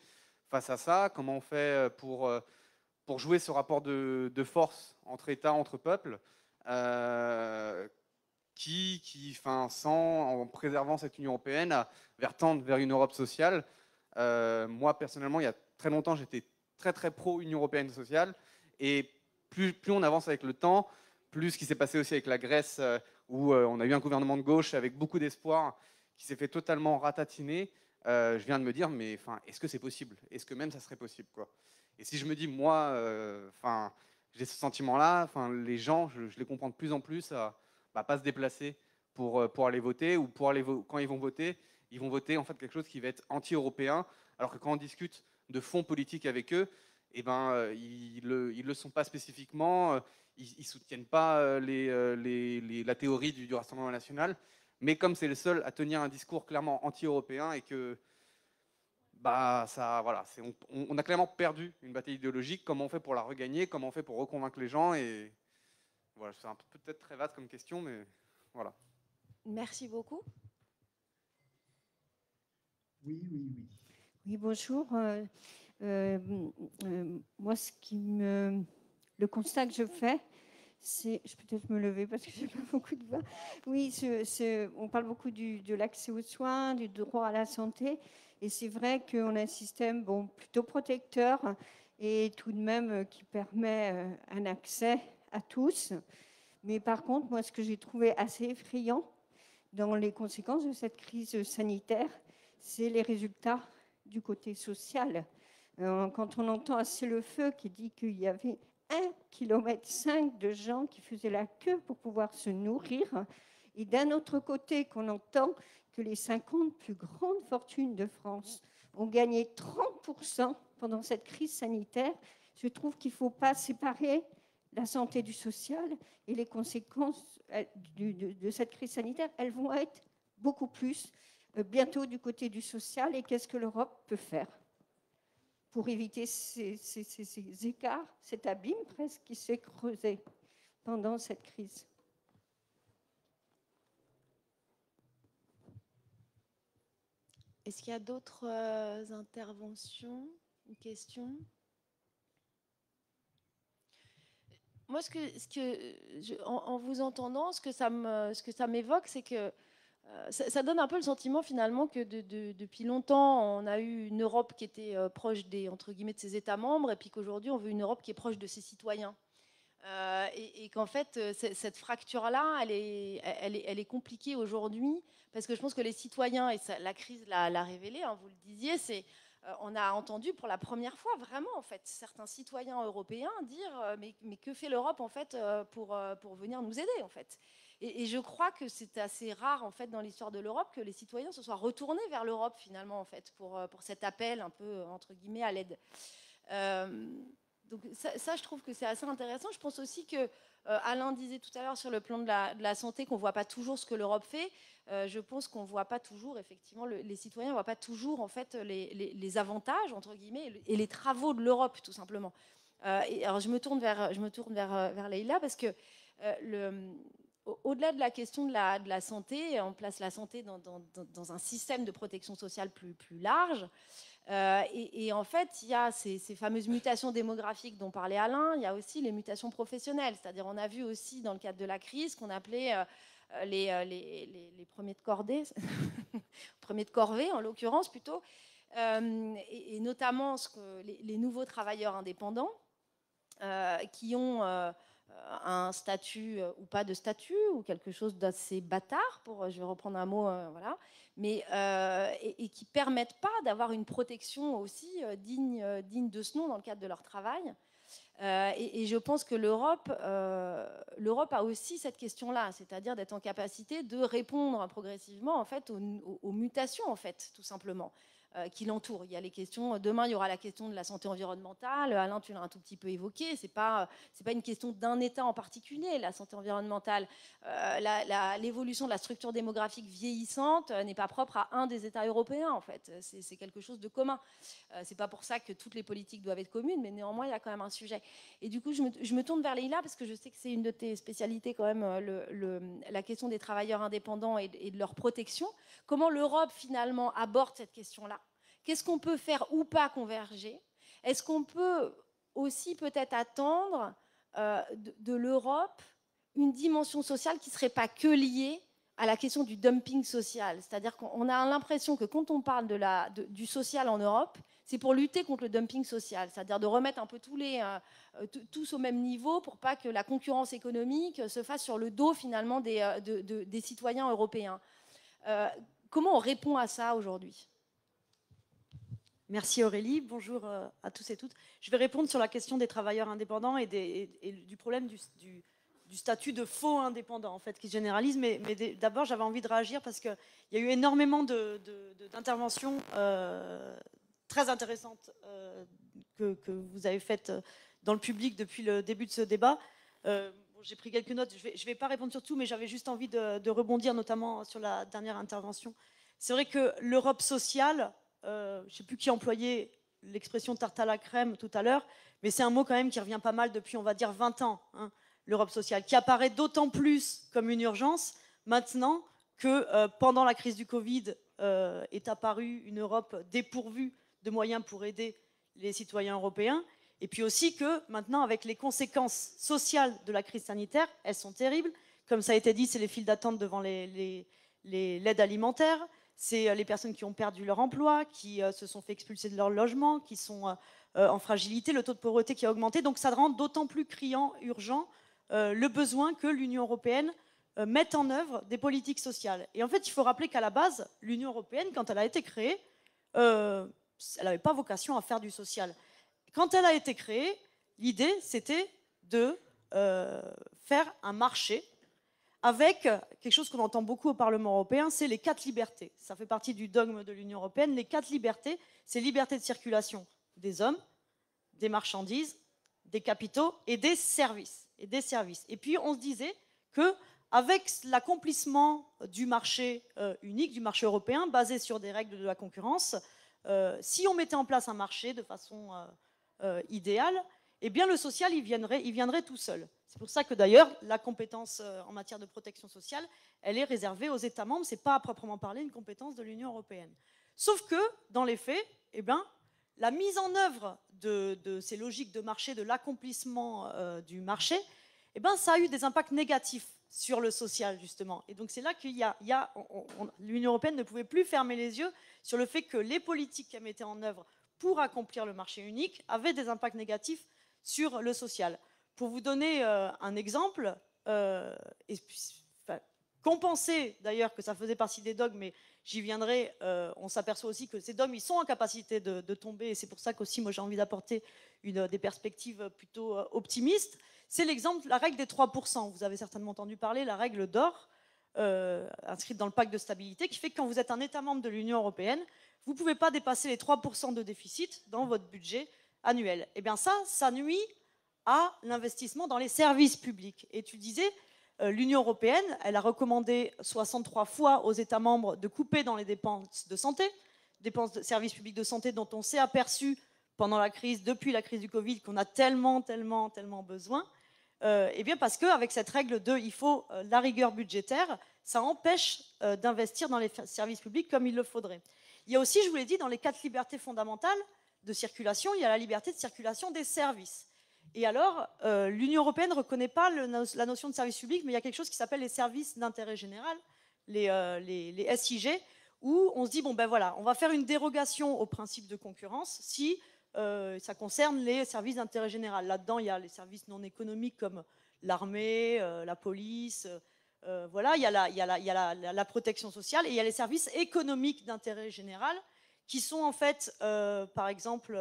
face à ça? Comment on fait pour jouer ce rapport de force entre États, entre peuples, en préservant cette Union européenne, tendre vers une Europe sociale? Moi, personnellement, il y a très longtemps, j'étais très, très pro-Union européenne sociale. Et plus on avance avec le temps, plus ce qui s'est passé aussi avec la Grèce, où on a eu un gouvernement de gauche avec beaucoup d'espoir, qui s'est fait totalement ratatiner, je viens de me dire, mais est-ce que c'est possible? Est-ce que même ça serait possible, quoi? Et si je me dis, moi, j'ai ce sentiment-là, les gens, je les comprends de plus en plus à pas se déplacer pour aller voter, ou quand ils vont voter en fait quelque chose qui va être anti-européen, alors que quand on discute de fonds politiques avec eux, ils le sont pas spécifiquement, ils soutiennent pas la théorie du Rassemblement national, mais comme c'est le seul à tenir un discours clairement anti-européen et que on a clairement perdu une bataille idéologique. Comment on fait pour la regagner? Comment on fait pour reconvaincre les gens? Et voilà, c'est peut-être très vaste comme question, mais voilà. Merci beaucoup. Oui. Oui, bonjour. Moi, le constat que je fais, c'est... Je peux peut-être me lever parce que j'ai pas beaucoup de voix. Oui, on parle beaucoup de l'accès aux soins, du droit à la santé. Et c'est vrai qu'on a un système plutôt protecteur et tout de même qui permet un accès à tous. Mais par contre, moi, ce que j'ai trouvé assez effrayant dans les conséquences de cette crise sanitaire, c'est les résultats du côté social. Quand on entend assez le feu qui dit qu'il y avait 1,5 km de gens qui faisaient la queue pour pouvoir se nourrir, et d'un autre côté qu'on entend que les 50 plus grandes fortunes de France ont gagné 30% pendant cette crise sanitaire, je trouve qu'il ne faut pas séparer la santé du social, et les conséquences de cette crise sanitaire, elles vont être beaucoup plus bientôt du côté du social. Et qu'est-ce que l'Europe peut faire pour éviter ces écarts, cet abîme presque qui s'est creusé pendant cette crise? Est-ce qu'il y a d'autres interventions, une question? Moi, en vous entendant, ce que ça m'évoque, c'est que ça donne un peu le sentiment finalement que depuis longtemps, on a eu une Europe qui était proche entre guillemets, de ses États membres, et puis qu'aujourd'hui, on veut une Europe qui est proche de ses citoyens. Et qu'en fait, cette fracture-là, elle est compliquée aujourd'hui, parce que je pense que les citoyens, et la crise l'a révélé, hein, vous le disiez, on a entendu pour la première fois vraiment en fait certains citoyens européens dire mais que fait l'Europe en fait pour venir nous aider en fait. Et je crois que c'est assez rare en fait dans l'histoire de l'Europe que les citoyens se soient retournés vers l'Europe finalement en fait pour cet appel un peu entre guillemets à l'aide. Donc ça, je trouve que c'est assez intéressant. Je pense aussi que Alain disait tout à l'heure sur le plan de la santé qu'on ne voit pas toujours ce que l'Europe fait. Je pense qu'on ne voit pas toujours, effectivement, les citoyens ne voient pas toujours en fait, les avantages, entre guillemets, et les travaux de l'Europe, tout simplement. Et alors je me tourne vers Leïla, parce que au-delà de la question de la santé, on place la santé dans un système de protection sociale plus large. Et en fait, il y a ces fameuses mutations démographiques dont parlait Alain, il y a aussi les mutations professionnelles. C'est-à-dire, on a vu aussi dans le cadre de la crise qu'on appelait les premiers de cordée, premiers de corvée en l'occurrence plutôt, et notamment les nouveaux travailleurs indépendants qui ont un statut ou pas de statut, ou quelque chose d'assez bâtard, je vais reprendre un mot, voilà, mais et qui ne permettent pas d'avoir une protection aussi digne de ce nom dans le cadre de leur travail. Et je pense que l'Europe a aussi cette question-là, c'est-à-dire d'être en capacité de répondre progressivement en fait, aux mutations, en fait, tout simplement, qui l'entourent. Il y a les questions, demain, il y aura la question de la santé environnementale. Alain, tu l'as un tout petit peu évoqué. C'est pas une question d'un État en particulier, la santé environnementale. L'évolution de la structure démographique vieillissante n'est pas propre à un des États européens, en fait. C'est quelque chose de commun. C'est pas pour ça que toutes les politiques doivent être communes, mais néanmoins, il y a quand même un sujet. Et du coup, je me tourne vers Leïla, parce que je sais que c'est une de tes spécialités quand même, la question des travailleurs indépendants et de leur protection. Comment l'Europe, finalement, aborde cette question-là? Qu'est-ce qu'on peut faire ou pas converger? Est-ce qu'on peut aussi peut-être attendre de l'Europe une dimension sociale qui ne serait pas que liée à la question du dumping social? C'est-à-dire qu'on a l'impression que quand on parle du social en Europe, c'est pour lutter contre le dumping social, c'est-à-dire de remettre un peu tous au même niveau pour pas que la concurrence économique se fasse sur le dos finalement des citoyens européens. Comment on répond à ça aujourd'hui? Merci Aurélie, bonjour à tous et toutes. Je vais répondre sur la question des travailleurs indépendants et du problème du statut de faux indépendant en fait, qui généralise. Mais d'abord, j'avais envie de réagir parce qu'il y a eu énormément d'interventions très intéressantes que vous avez faites dans le public depuis le début de ce débat. J'ai pris quelques notes, je ne vais pas répondre sur tout, mais j'avais juste envie de rebondir notamment sur la dernière intervention. C'est vrai que l'Europe sociale, je ne sais plus qui employait l'expression tarte à la crème tout à l'heure, mais c'est un mot quand même qui revient pas mal depuis, on va dire, 20 ans, hein, l'Europe sociale, qui apparaît d'autant plus comme une urgence maintenant que pendant la crise du Covid est apparue une Europe dépourvue de moyens pour aider les citoyens européens. Et puis aussi que maintenant, avec les conséquences sociales de la crise sanitaire, elles sont terribles. Comme ça a été dit, c'est les files d'attente devant l'aide alimentaire, c'est les personnes qui ont perdu leur emploi, qui se sont fait expulser de leur logement, qui sont en fragilité, le taux de pauvreté qui a augmenté. Donc ça rend d'autant plus criant, urgent, le besoin que l'Union européenne mette en œuvre des politiques sociales. Et en fait, il faut rappeler qu'à la base, l'Union européenne, quand elle a été créée, elle n'avait pas vocation à faire du social. Quand elle a été créée, l'idée, c'était de faire un marché avec quelque chose qu'on entend beaucoup au Parlement européen, c'est les 4 libertés. Ça fait partie du dogme de l'Union européenne. Les 4 libertés, c'est liberté de circulation des hommes, des marchandises, des capitaux et des services. Et puis, on se disait qu'avec l'accomplissement du marché unique, du marché européen, basé sur des règles de la concurrence, si on mettait en place un marché de façon idéale, eh bien le social, il viendrait tout seul. C'est pour ça que d'ailleurs, la compétence en matière de protection sociale, elle est réservée aux États membres. Ce n'est pas à proprement parler une compétence de l'Union européenne. Sauf que, dans les faits, eh ben, la mise en œuvre de ces logiques de marché, de l'accomplissement du marché, eh ben, ça a eu des impacts négatifs sur le social, justement. Et donc c'est là qu'il l'Union européenne ne pouvait plus fermer les yeux sur le fait que les politiques qu'elle mettait en œuvre pour accomplir le marché unique avaient des impacts négatifs sur le social. Pour vous donner un exemple, qu'on pensait d'ailleurs que ça faisait partie des dogmes, mais j'y viendrai, on s'aperçoit aussi que ces dogmes, ils sont en capacité de tomber, et c'est pour ça qu'aussi moi j'ai envie d'apporter des perspectives plutôt optimistes. C'est l'exemple, la règle des 3%. Vous avez certainement entendu parler, la règle d'or, inscrite dans le pacte de stabilité, qui fait que quand vous êtes un État membre de l'Union européenne, vous ne pouvez pas dépasser les 3% de déficit dans votre budget annuel. Eh bien ça nuit à l'investissement dans les services publics. Et tu disais, l'Union européenne, elle a recommandé 63 fois aux États membres de couper dans les dépenses de santé, dépenses de services publics de santé dont on s'est aperçu pendant la crise, depuis la crise du Covid, qu'on a tellement besoin. Eh bien parce qu'avec cette règle de il faut la rigueur budgétaire, ça empêche d'investir dans les services publics comme il le faudrait. Il y a aussi, je vous l'ai dit, dans les 4 libertés fondamentales de circulation, il y a la liberté de circulation des services. Et alors, l'Union européenne ne reconnaît pas la notion de service public, mais il y a quelque chose qui s'appelle les services d'intérêt général, les SIG, où on se dit, bon ben voilà, on va faire une dérogation au principe de concurrence si ça concerne les services d'intérêt général. Là-dedans, il y a les services non économiques comme l'armée, la police, voilà, il y a la protection sociale, et il y a les services économiques d'intérêt général, qui sont en fait, par exemple,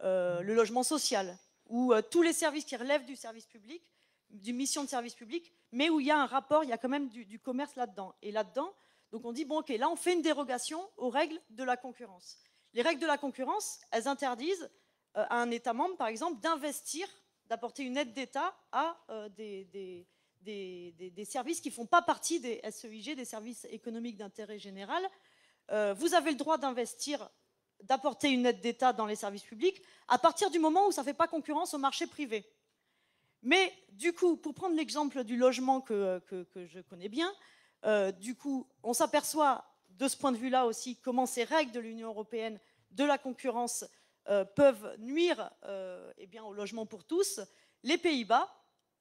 le logement social, ou tous les services qui relèvent du service public, d'une mission de service public, mais où il y a un rapport, il y a quand même du commerce là-dedans. Et là-dedans, donc on dit, bon ok, là on fait une dérogation aux règles de la concurrence. Les règles de la concurrence, elles interdisent à un État membre, par exemple, d'investir, d'apporter une aide d'État à des services qui ne font pas partie des SEIG, des services économiques d'intérêt général. Vous avez le droit d'investir, d'apporter une aide d'État dans les services publics à partir du moment où ça ne fait pas concurrence au marché privé. Mais du coup, pour prendre l'exemple du logement que je connais bien, du coup, on s'aperçoit de ce point de vue-là aussi comment ces règles de l'Union européenne de la concurrence peuvent nuire eh bien, au logement pour tous. Les Pays-Bas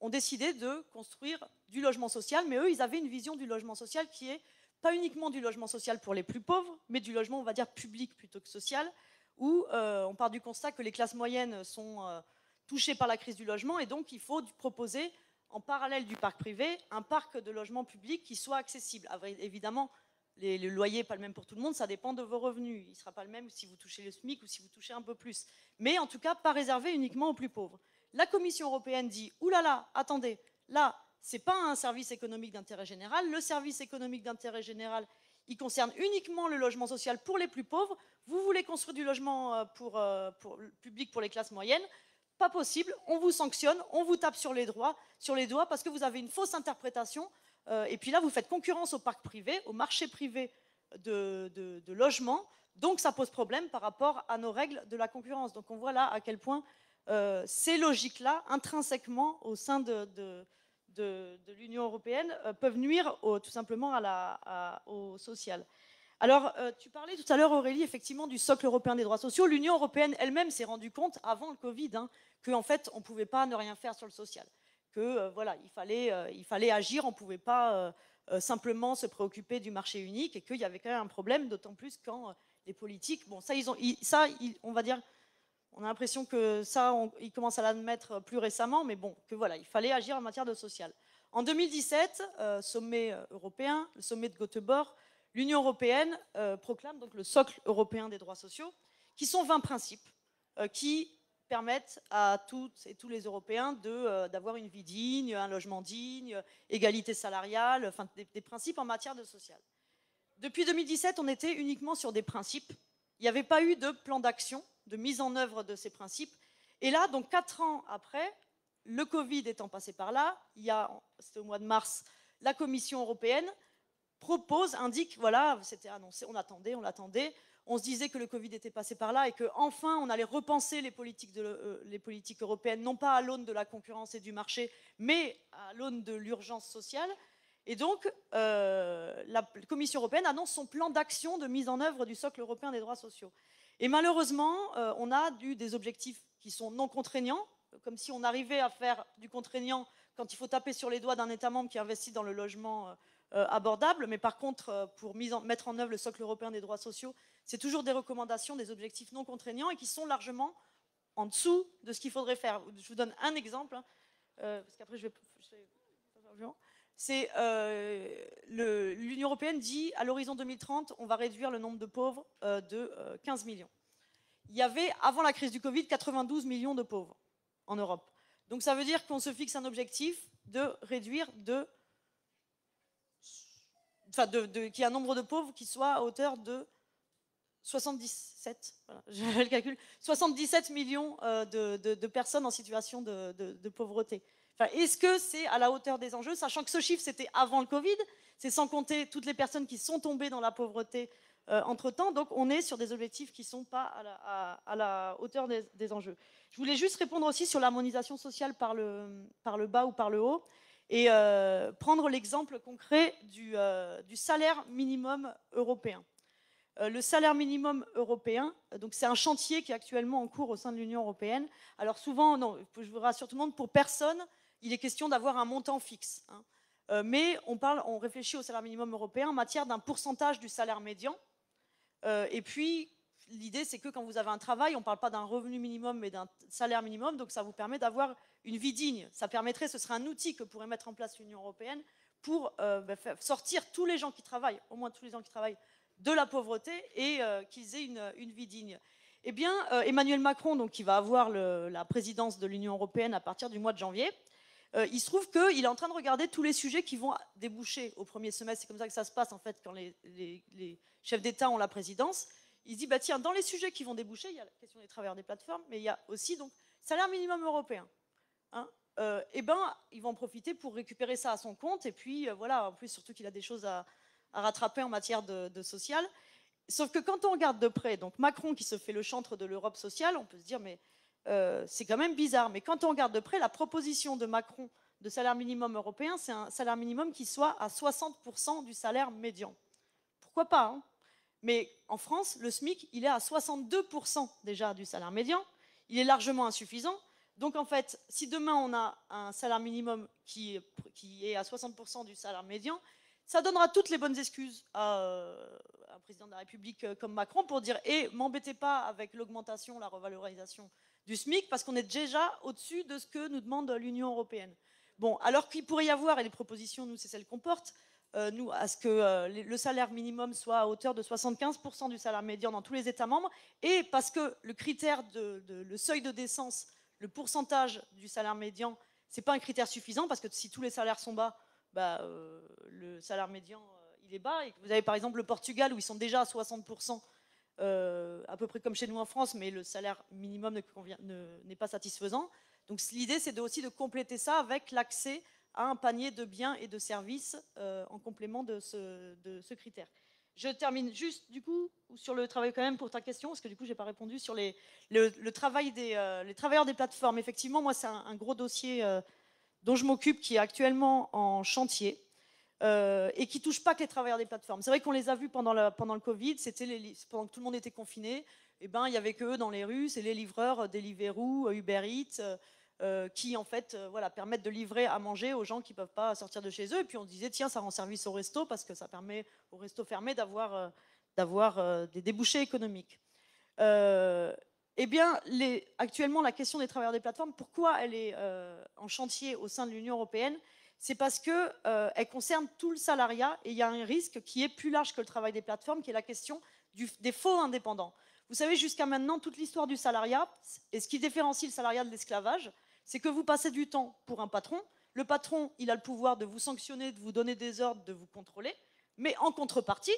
ont décidé de construire du logement social, mais eux, ils avaient une vision du logement social qui est pas uniquement du logement social pour les plus pauvres, mais du logement, on va dire, public plutôt que social, où on part du constat que les classes moyennes sont touchées par la crise du logement, et donc il faut proposer, en parallèle du parc privé, un parc de logements publics qui soit accessible. Évidemment, le loyer n'est pas le même pour tout le monde, ça dépend de vos revenus. Il ne sera pas le même si vous touchez le SMIC ou si vous touchez un peu plus. Mais en tout cas, pas réservé uniquement aux plus pauvres. La Commission européenne dit, oulala, attendez, là, ce n'est pas un service économique d'intérêt général. Le service économique d'intérêt général, il concerne uniquement le logement social pour les plus pauvres. Vous voulez construire du logement public pour les classes moyennes? Pas possible, on vous sanctionne, on vous tape sur les doigts parce que vous avez une fausse interprétation. Et puis là, vous faites concurrence au parc privé, au marché privé de logement. Donc, ça pose problème par rapport à nos règles de la concurrence. Donc, on voit là à quel point ces logiques-là, intrinsèquement, au sein de l'Union européenne, peuvent nuire tout simplement au social. Alors, tu parlais tout à l'heure, Aurélie, effectivement, du socle européen des droits sociaux. L'Union européenne elle-même s'est rendue compte, avant le Covid, qu'en fait, on ne pouvait pas ne rien faire sur le social. Que voilà, il fallait agir, on ne pouvait pas simplement se préoccuper du marché unique, et qu'il y avait quand même un problème, d'autant plus quand les politiques, bon, on va dire, on a l'impression que ça, ils commencent à l'admettre plus récemment, mais bon, que voilà, il fallait agir en matière de social. En 2017, sommet européen, le sommet de Göteborg, l'Union européenne proclame donc le socle européen des droits sociaux, qui sont 20 principes qui permettent à toutes et tous les Européens d'avoir une vie digne, un logement digne, égalité salariale, enfin des principes en matière de social. Depuis 2017, on était uniquement sur des principes. Il n'y avait pas eu de plan d'action, de mise en œuvre de ces principes. Et là, donc 4 ans après, le Covid étant passé par là, c'était au mois de mars, la Commission européenne indique, voilà, c'était annoncé, on l'attendait, on se disait que le Covid était passé par là et qu'enfin on allait repenser les politiques européennes, non pas à l'aune de la concurrence et du marché, mais à l'aune de l'urgence sociale. Et donc, la Commission européenne annonce son plan d'action de mise en œuvre du socle européen des droits sociaux. Et malheureusement, on a des objectifs qui sont non contraignants, comme si on arrivait à faire du contraignant quand il faut taper sur les doigts d'un État membre qui investit dans le logement abordable. Mais par contre, pour mettre en œuvre le socle européen des droits sociaux, c'est toujours des recommandations, des objectifs non contraignants et qui sont largement en dessous de ce qu'il faudrait faire. Je vous donne un exemple, hein, parce qu'après je vais c'est l'Union européenne dit à l'horizon 2030, on va réduire le nombre de pauvres de 15 millions. Il y avait, avant la crise du Covid, 92 millions de pauvres en Europe. Donc ça veut dire qu'on se fixe un objectif de réduire qu'il y ait un nombre de pauvres qui soit à hauteur de 77, voilà, je fais le calcul, 77 millions de personnes en situation de pauvreté. Enfin, est-ce que c'est à la hauteur des enjeux, sachant que ce chiffre, c'était avant le Covid, c'est sans compter toutes les personnes qui sont tombées dans la pauvreté entre-temps, donc on est sur des objectifs qui ne sont pas à la hauteur des enjeux. Je voulais juste répondre aussi sur l'harmonisation sociale par le bas ou par le haut, et prendre l'exemple concret du salaire minimum européen. Le salaire minimum européen, donc c'est un chantier qui est actuellement en cours au sein de l'Union européenne. Alors souvent, non, je vous rassure tout le monde, pour personne, il est question d'avoir un montant fixe. Hein. Mais on réfléchit au salaire minimum européen en matière d'un pourcentage du salaire médian. Et puis, l'idée, c'est que quand vous avez un travail, on ne parle pas d'un revenu minimum, mais d'un salaire minimum. Donc, ça vous permet d'avoir une vie digne. Ça permettrait, ce serait un outil que pourrait mettre en place l'Union européenne pour faire sortir tous les gens qui travaillent, au moins tous les gens qui travaillent, de la pauvreté et qu'ils aient une vie digne. Eh bien, Emmanuel Macron, donc, qui va avoir la présidence de l'Union européenne à partir du mois de janvier, il se trouve qu'il est en train de regarder tous les sujets qui vont déboucher au premier semestre. C'est comme ça que ça se passe, en fait, quand les chefs d'État ont la présidence. Il se dit, bah, tiens, dans les sujets qui vont déboucher, il y a la question des travailleurs des plateformes, mais il y a aussi donc salaire minimum européen. Hein, eh ben, ils vont en profiter pour récupérer ça à son compte. Et puis, voilà, en plus, surtout qu'il a des choses à rattraper en matière de social. Sauf que quand on regarde de près, donc Macron qui se fait le chantre de l'Europe sociale, on peut se dire, mais c'est quand même bizarre. Mais quand on regarde de près, la proposition de Macron de salaire minimum européen, c'est un salaire minimum qui soit à 60% du salaire médian. Pourquoi pas, hein? Mais en France, le SMIC, il est à 62% déjà du salaire médian. Il est largement insuffisant. Donc en fait, si demain on a un salaire minimum qui est à 60% du salaire médian, ça donnera toutes les bonnes excuses à un président de la République comme Macron pour dire « m'embêtez pas avec l'augmentation, la revalorisation du SMIC, parce qu'on est déjà au-dessus de ce que nous demande l'Union européenne. » Bon, alors qu'il pourrait y avoir, et les propositions, nous, c'est celles qu'on porte, nous, à ce que le salaire minimum soit à hauteur de 75% du salaire médian dans tous les États membres, et parce que le critère, le seuil de décence, le pourcentage du salaire médian, c'est pas un critère suffisant, parce que si tous les salaires sont bas, bah, le salaire médian, il est bas. Et vous avez par exemple le Portugal, où ils sont déjà à 60%, à peu près comme chez nous en France, mais le salaire minimum n'est pas satisfaisant. Donc l'idée, c'est aussi de compléter ça avec l'accès à un panier de biens et de services en complément de ce critère. Je termine juste, du coup, sur le travail quand même pour ta question, parce que du coup, je n'ai pas répondu sur le travail les travailleurs des plateformes. Effectivement, moi, c'est un gros dossier dont je m'occupe, qui est actuellement en chantier et qui ne touche pas que les travailleurs des plateformes. C'est vrai qu'on les a vus pendant le Covid, pendant que tout le monde était confiné, eh ben, il n'y avait qu'eux dans les rues, c'est les livreurs, Deliveroo, Uber Eats, qui en fait voilà, permettent de livrer à manger aux gens qui ne peuvent pas sortir de chez eux. Et puis on se disait, tiens, ça rend service au resto, parce que ça permet aux restos fermés d'avoir des débouchés économiques. Eh bien, actuellement, la question des travailleurs des plateformes, pourquoi elle est en chantier au sein de l'Union européenne? C'est parce qu'elle concerne tout le salariat, et il y a un risque qui est plus large que le travail des plateformes, qui est la question des faux indépendants. Vous savez, jusqu'à maintenant, toute l'histoire du salariat, et ce qui différencie le salariat de l'esclavage, c'est que vous passez du temps pour un patron. Le patron, il a le pouvoir de vous sanctionner, de vous donner des ordres, de vous contrôler, mais en contrepartie,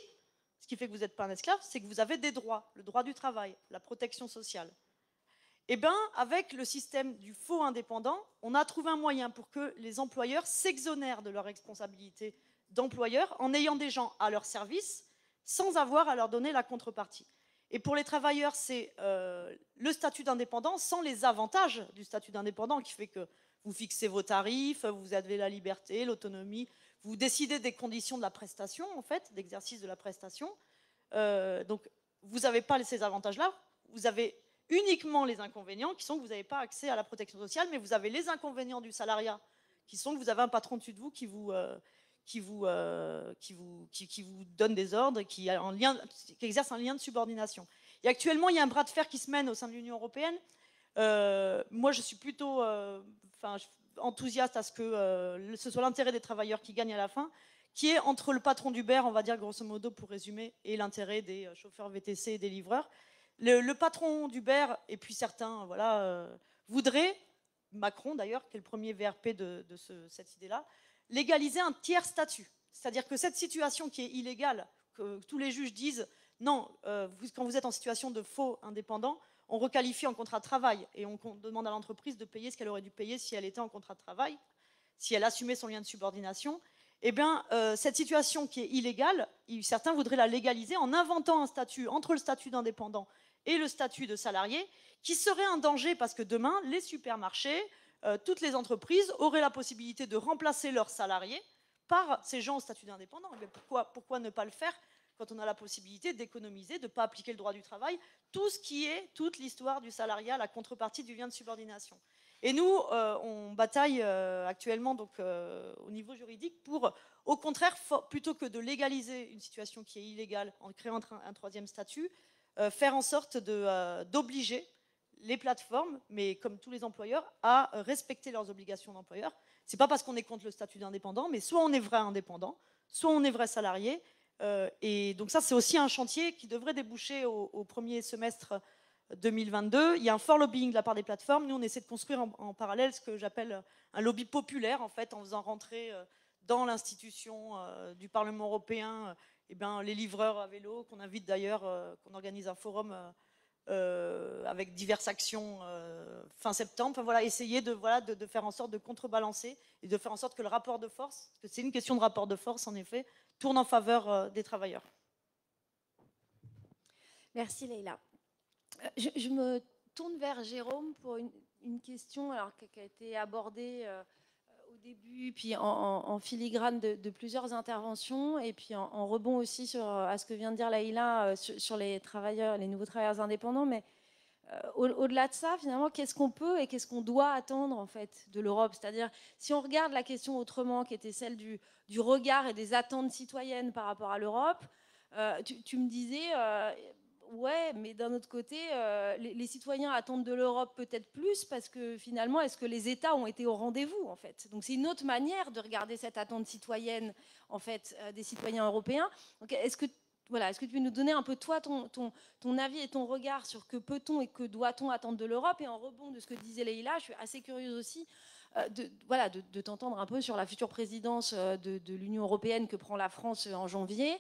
ce qui fait que vous n'êtes pas un esclave, c'est que vous avez des droits, le droit du travail, la protection sociale. Eh bien, avec le système du faux indépendant, on a trouvé un moyen pour que les employeurs s'exonèrent de leur responsabilité d'employeur en ayant des gens à leur service sans avoir à leur donner la contrepartie. Et pour les travailleurs, c'est le statut d'indépendant sans les avantages du statut d'indépendant qui fait que vous fixez vos tarifs, vous avez la liberté, l'autonomie, vous décidez des conditions de la prestation, en fait, d'exercice de la prestation. Donc, vous n'avez pas ces avantages-là. Vous avez uniquement les inconvénients qui sont que vous n'avez pas accès à la protection sociale, mais vous avez les inconvénients du salariat qui sont que vous avez un patron dessus de vous qui vous donne des ordres, qui exerce un lien de subordination. Et actuellement, il y a un bras de fer qui se mène au sein de l'Union européenne. Moi, je suis plutôt enthousiaste à ce que ce soit l'intérêt des travailleurs qui gagne à la fin, qui est entre le patron d'Uber, on va dire grosso modo pour résumer, et l'intérêt des chauffeurs VTC et des livreurs. Le patron d'Uber, et puis certains voudraient, Macron d'ailleurs, qui est le premier VRP de cette idée-là, légaliser un tiers statut. C'est-à-dire que cette situation qui est illégale, que tous les juges disent, non, quand vous êtes en situation de faux indépendant, on requalifie en contrat de travail et on demande à l'entreprise de payer ce qu'elle aurait dû payer si elle était en contrat de travail, si elle assumait son lien de subordination. Eh bien, cette situation qui est illégale, certains voudraient la légaliser en inventant un statut entre le statut d'indépendant et le statut de salarié, qui serait un danger parce que demain, les supermarchés, toutes les entreprises auraient la possibilité de remplacer leurs salariés par ces gens au statut d'indépendant. Mais pourquoi ne pas le faire quand on a la possibilité d'économiser, de ne pas appliquer le droit du travail, toute l'histoire du salariat, la contrepartie du lien de subordination. Et nous, on bataille actuellement donc, au niveau juridique pour, au contraire, plutôt que de légaliser une situation qui est illégale en créant un troisième statut, faire en sorte d'obliger les plateformes, mais comme tous les employeurs, à respecter leurs obligations d'employeur. Ce n'est pas parce qu'on est contre le statut d'indépendant, mais soit on est vrai indépendant, soit on est vrai salarié. Et donc ça, c'est aussi un chantier qui devrait déboucher au premier semestre 2022. Il y a un fort lobbying de la part des plateformes. Nous, on essaie de construire en parallèle ce que j'appelle un lobby populaire, en fait, en faisant rentrer dans l'institution du Parlement européen les livreurs à vélo, qu'on invite d'ailleurs, qu'on organise un forum avec diverses actions fin septembre. Enfin, voilà, essayer de faire en sorte de contrebalancer et de faire en sorte que le rapport de force, parce que c'est une question de rapport de force en effet, tourne en faveur des travailleurs. Merci Leïla. Je me tourne vers Jérôme pour une question qui a été abordée au début, puis en filigrane de plusieurs interventions, et puis en rebond aussi à ce que vient de dire Leïla sur les nouveaux travailleurs indépendants. Mais au-delà de ça, finalement, qu'est-ce qu'on peut et qu'est-ce qu'on doit attendre en fait de l'Europe? C'est-à-dire, si on regarde la question autrement, qui était celle du regard et des attentes citoyennes par rapport à l'Europe, tu me disais, ouais, mais d'un autre côté, les citoyens attendent de l'Europe peut-être plus parce que finalement, est-ce que les États ont été au rendez-vous en fait? Donc c'est une autre manière de regarder cette attente citoyenne en fait des citoyens européens. Donc, est-ce que tu peux nous donner un peu toi ton avis et ton regard sur que peut-on et que doit-on attendre de l'Europe? Et en rebond de ce que disait Leïla, je suis assez curieuse aussi de t'entendre un peu sur la future présidence de l'Union européenne que prend la France en janvier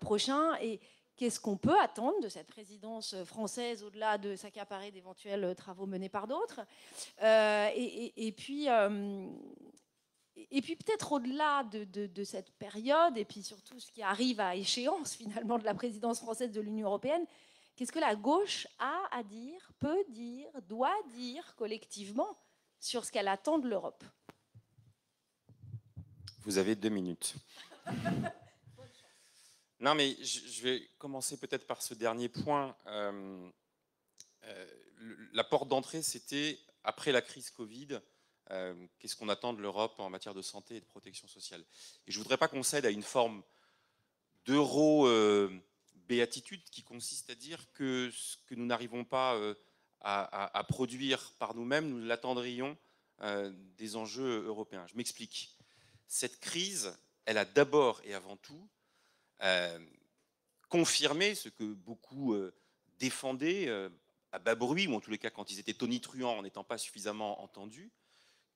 prochain. Et qu'est-ce qu'on peut attendre de cette présidence française au-delà de s'accaparer d'éventuels travaux menés par d'autres et puis peut-être au-delà de cette période, et puis surtout ce qui arrive à échéance finalement de la présidence française de l'Union européenne, qu'est-ce que la gauche a à dire, peut dire, doit dire collectivement sur ce qu'elle attend de l'Europe? Vous avez 2 minutes. Non, mais je vais commencer peut-être par ce dernier point. La porte d'entrée, c'était après la crise Covid. Qu'est-ce qu'on attend de l'Europe en matière de santé et de protection sociale? Et je ne voudrais pas qu'on cède à une forme d'euro-béatitude qui consiste à dire que ce que nous n'arrivons pas à produire par nous-mêmes, nous l'attendrions des enjeux européens. Je m'explique. Cette crise, elle a d'abord et avant tout confirmé ce que beaucoup défendaient à bas bruit, ou en tous les cas quand ils étaient tonitruants en n'étant pas suffisamment entendus,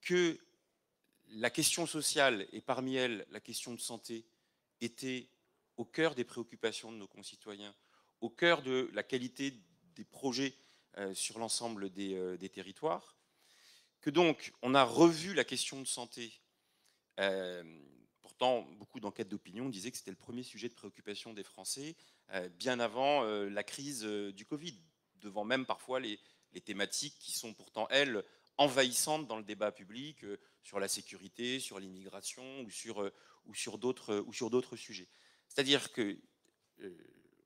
que la question sociale et parmi elles la question de santé étaient au cœur des préoccupations de nos concitoyens, au cœur de la qualité des projets sur l'ensemble des territoires, que donc on a revu la question de santé. Pourtant, beaucoup d'enquêtes d'opinion disaient que c'était le premier sujet de préoccupation des Français bien avant la crise du Covid, devant même parfois les thématiques qui sont pourtant, elles, envahissante dans le débat public sur la sécurité, sur l'immigration ou sur d'autres sujets. C'est-à-dire que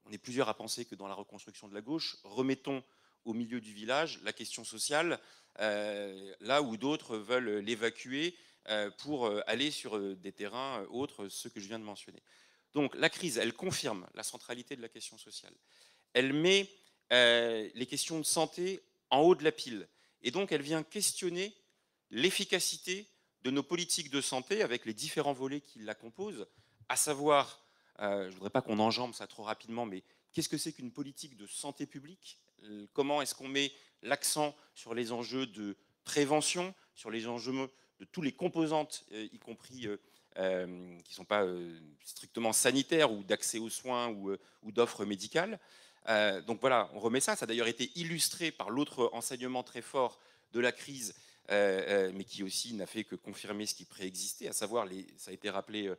on est plusieurs à penser que dans la reconstruction de la gauche, remettons au milieu du village la question sociale, là où d'autres veulent l'évacuer pour aller sur des terrains autres, ceux que je viens de mentionner. Donc la crise, elle confirme la centralité de la question sociale. Elle met les questions de santé en haut de la pile. Et donc elle vient questionner l'efficacité de nos politiques de santé avec les différents volets qui la composent, à savoir, je ne voudrais pas qu'on enjambe ça trop rapidement, mais qu'est-ce que c'est qu'une politique de santé publique? Comment est-ce qu'on met l'accent sur les enjeux de prévention, sur les enjeux de tous les composantes, y compris qui ne sont pas strictement sanitaires ou d'accès aux soins ou d'offres médicales. Donc voilà, on remet ça. Ça a d'ailleurs été illustré par l'autre enseignement très fort de la crise, mais qui aussi n'a fait que confirmer ce qui préexistait, à savoir, ça a été rappelé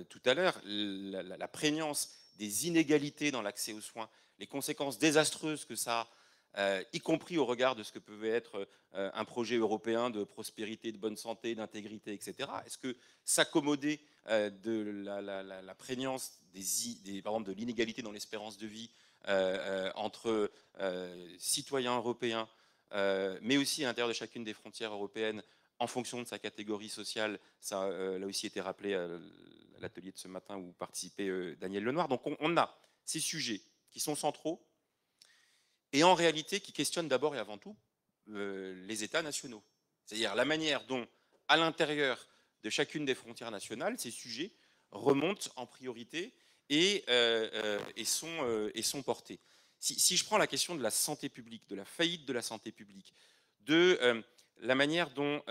tout à l'heure, la prégnance des inégalités dans l'accès aux soins, les conséquences désastreuses que ça a, y compris au regard de ce que pouvait être un projet européen de prospérité, de bonne santé, d'intégrité, etc. Est-ce que s'accommoder de la prégnance par exemple, de l'inégalité dans l'espérance de vie entre citoyens européens, mais aussi à l'intérieur de chacune des frontières européennes, en fonction de sa catégorie sociale, ça l'a aussi été rappelé à l'atelier de ce matin où participait Daniel Lenoir. Donc on a ces sujets qui sont centraux et en réalité qui questionnent d'abord et avant tout les États nationaux. C'est-à-dire la manière dont, à l'intérieur de chacune des frontières nationales, ces sujets remontent en priorité et sont portés. Si je prends la question de la santé publique, de la faillite de la santé publique, de la manière dont,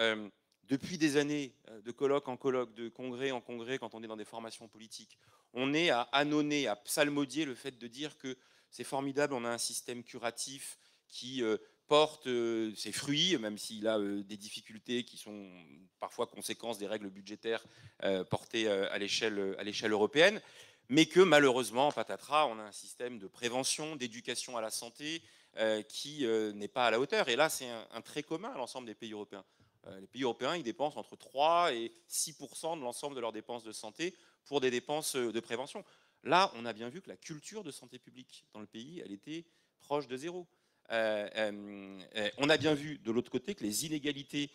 depuis des années, de colloque en colloque, de congrès en congrès, quand on est dans des formations politiques, on est à ânonner, à psalmodier le fait de dire que c'est formidable, on a un système curatif qui porte ses fruits, même s'il a des difficultés qui sont parfois conséquences des règles budgétaires portées à l'échelle européenne, mais que malheureusement, patatras, on a un système de prévention, d'éducation à la santé qui n'est pas à la hauteur. Et là, c'est un trait commun à l'ensemble des pays européens. Les pays européens, ils dépensent entre 3 et 6% de l'ensemble de leurs dépenses de santé pour des dépenses de prévention. Là, on a bien vu que la culture de santé publique dans le pays, elle était proche de zéro. On a bien vu de l'autre côté que les inégalités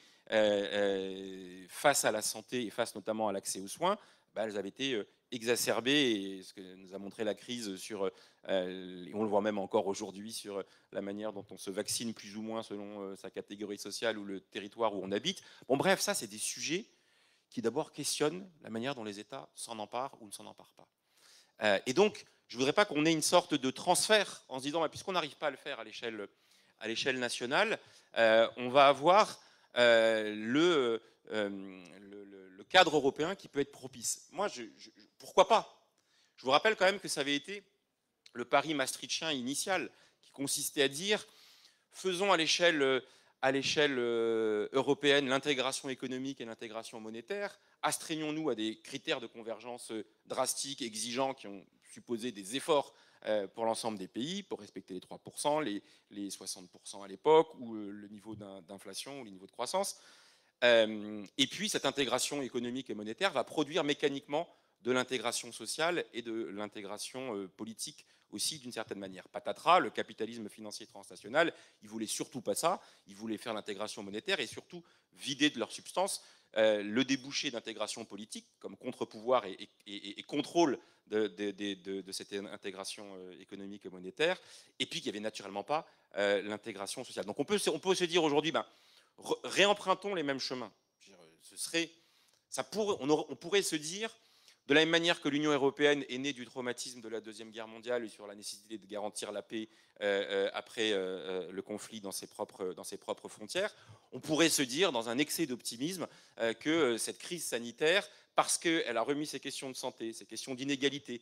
face à la santé et face notamment à l'accès aux soins, elles avaient été exacerbées, et ce que nous a montré la crise sur, et on le voit même encore aujourd'hui, sur la manière dont on se vaccine plus ou moins selon sa catégorie sociale ou le territoire où on habite. Bon bref, ça c'est des sujets qui d'abord questionnent la manière dont les États s'en emparent ou ne s'en emparent pas. Et donc, je ne voudrais pas qu'on ait une sorte de transfert en se disant, puisqu'on n'arrive pas à le faire à l'échelle nationale, on va avoir le cadre européen qui peut être propice. Moi, pourquoi pas? Je vous rappelle quand même que ça avait été le pari maastrichtien initial, qui consistait à dire, faisons à l'échelle européenne l'intégration économique et l'intégration monétaire, astreignons-nous à des critères de convergence drastiques, exigeants, qui ont supposé des efforts pour l'ensemble des pays, pour respecter les 3%, les 60% à l'époque, ou le niveau d'inflation, ou le niveau de croissance. Et puis cette intégration économique et monétaire va produire mécaniquement de l'intégration sociale et de l'intégration politique aussi d'une certaine manière. Patatras, le capitalisme financier transnational, ils voulaient surtout pas ça, ils voulaient faire l'intégration monétaire et surtout vider de leur substance le débouché d'intégration politique comme contre-pouvoir et contrôle de cette intégration économique et monétaire, et puis qu'il n'y avait naturellement pas l'intégration sociale. Donc on peut se dire aujourd'hui, réempruntons les mêmes chemins. On pourrait se dire, de la même manière que l'Union européenne est née du traumatisme de la Deuxième Guerre mondiale et sur la nécessité de garantir la paix après le conflit dans ses propres frontières, on pourrait se dire, dans un excès d'optimisme, que cette crise sanitaire, parce qu'elle a remis ces questions de santé, ces questions d'inégalité,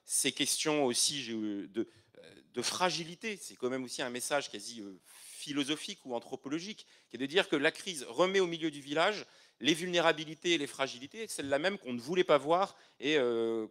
ces questions aussi de fragilité, c'est quand même aussi un message quasi philosophique ou anthropologique, qui est de dire que la crise remet au milieu du village les vulnérabilités et les fragilités, celles-là même qu'on ne voulait pas voir et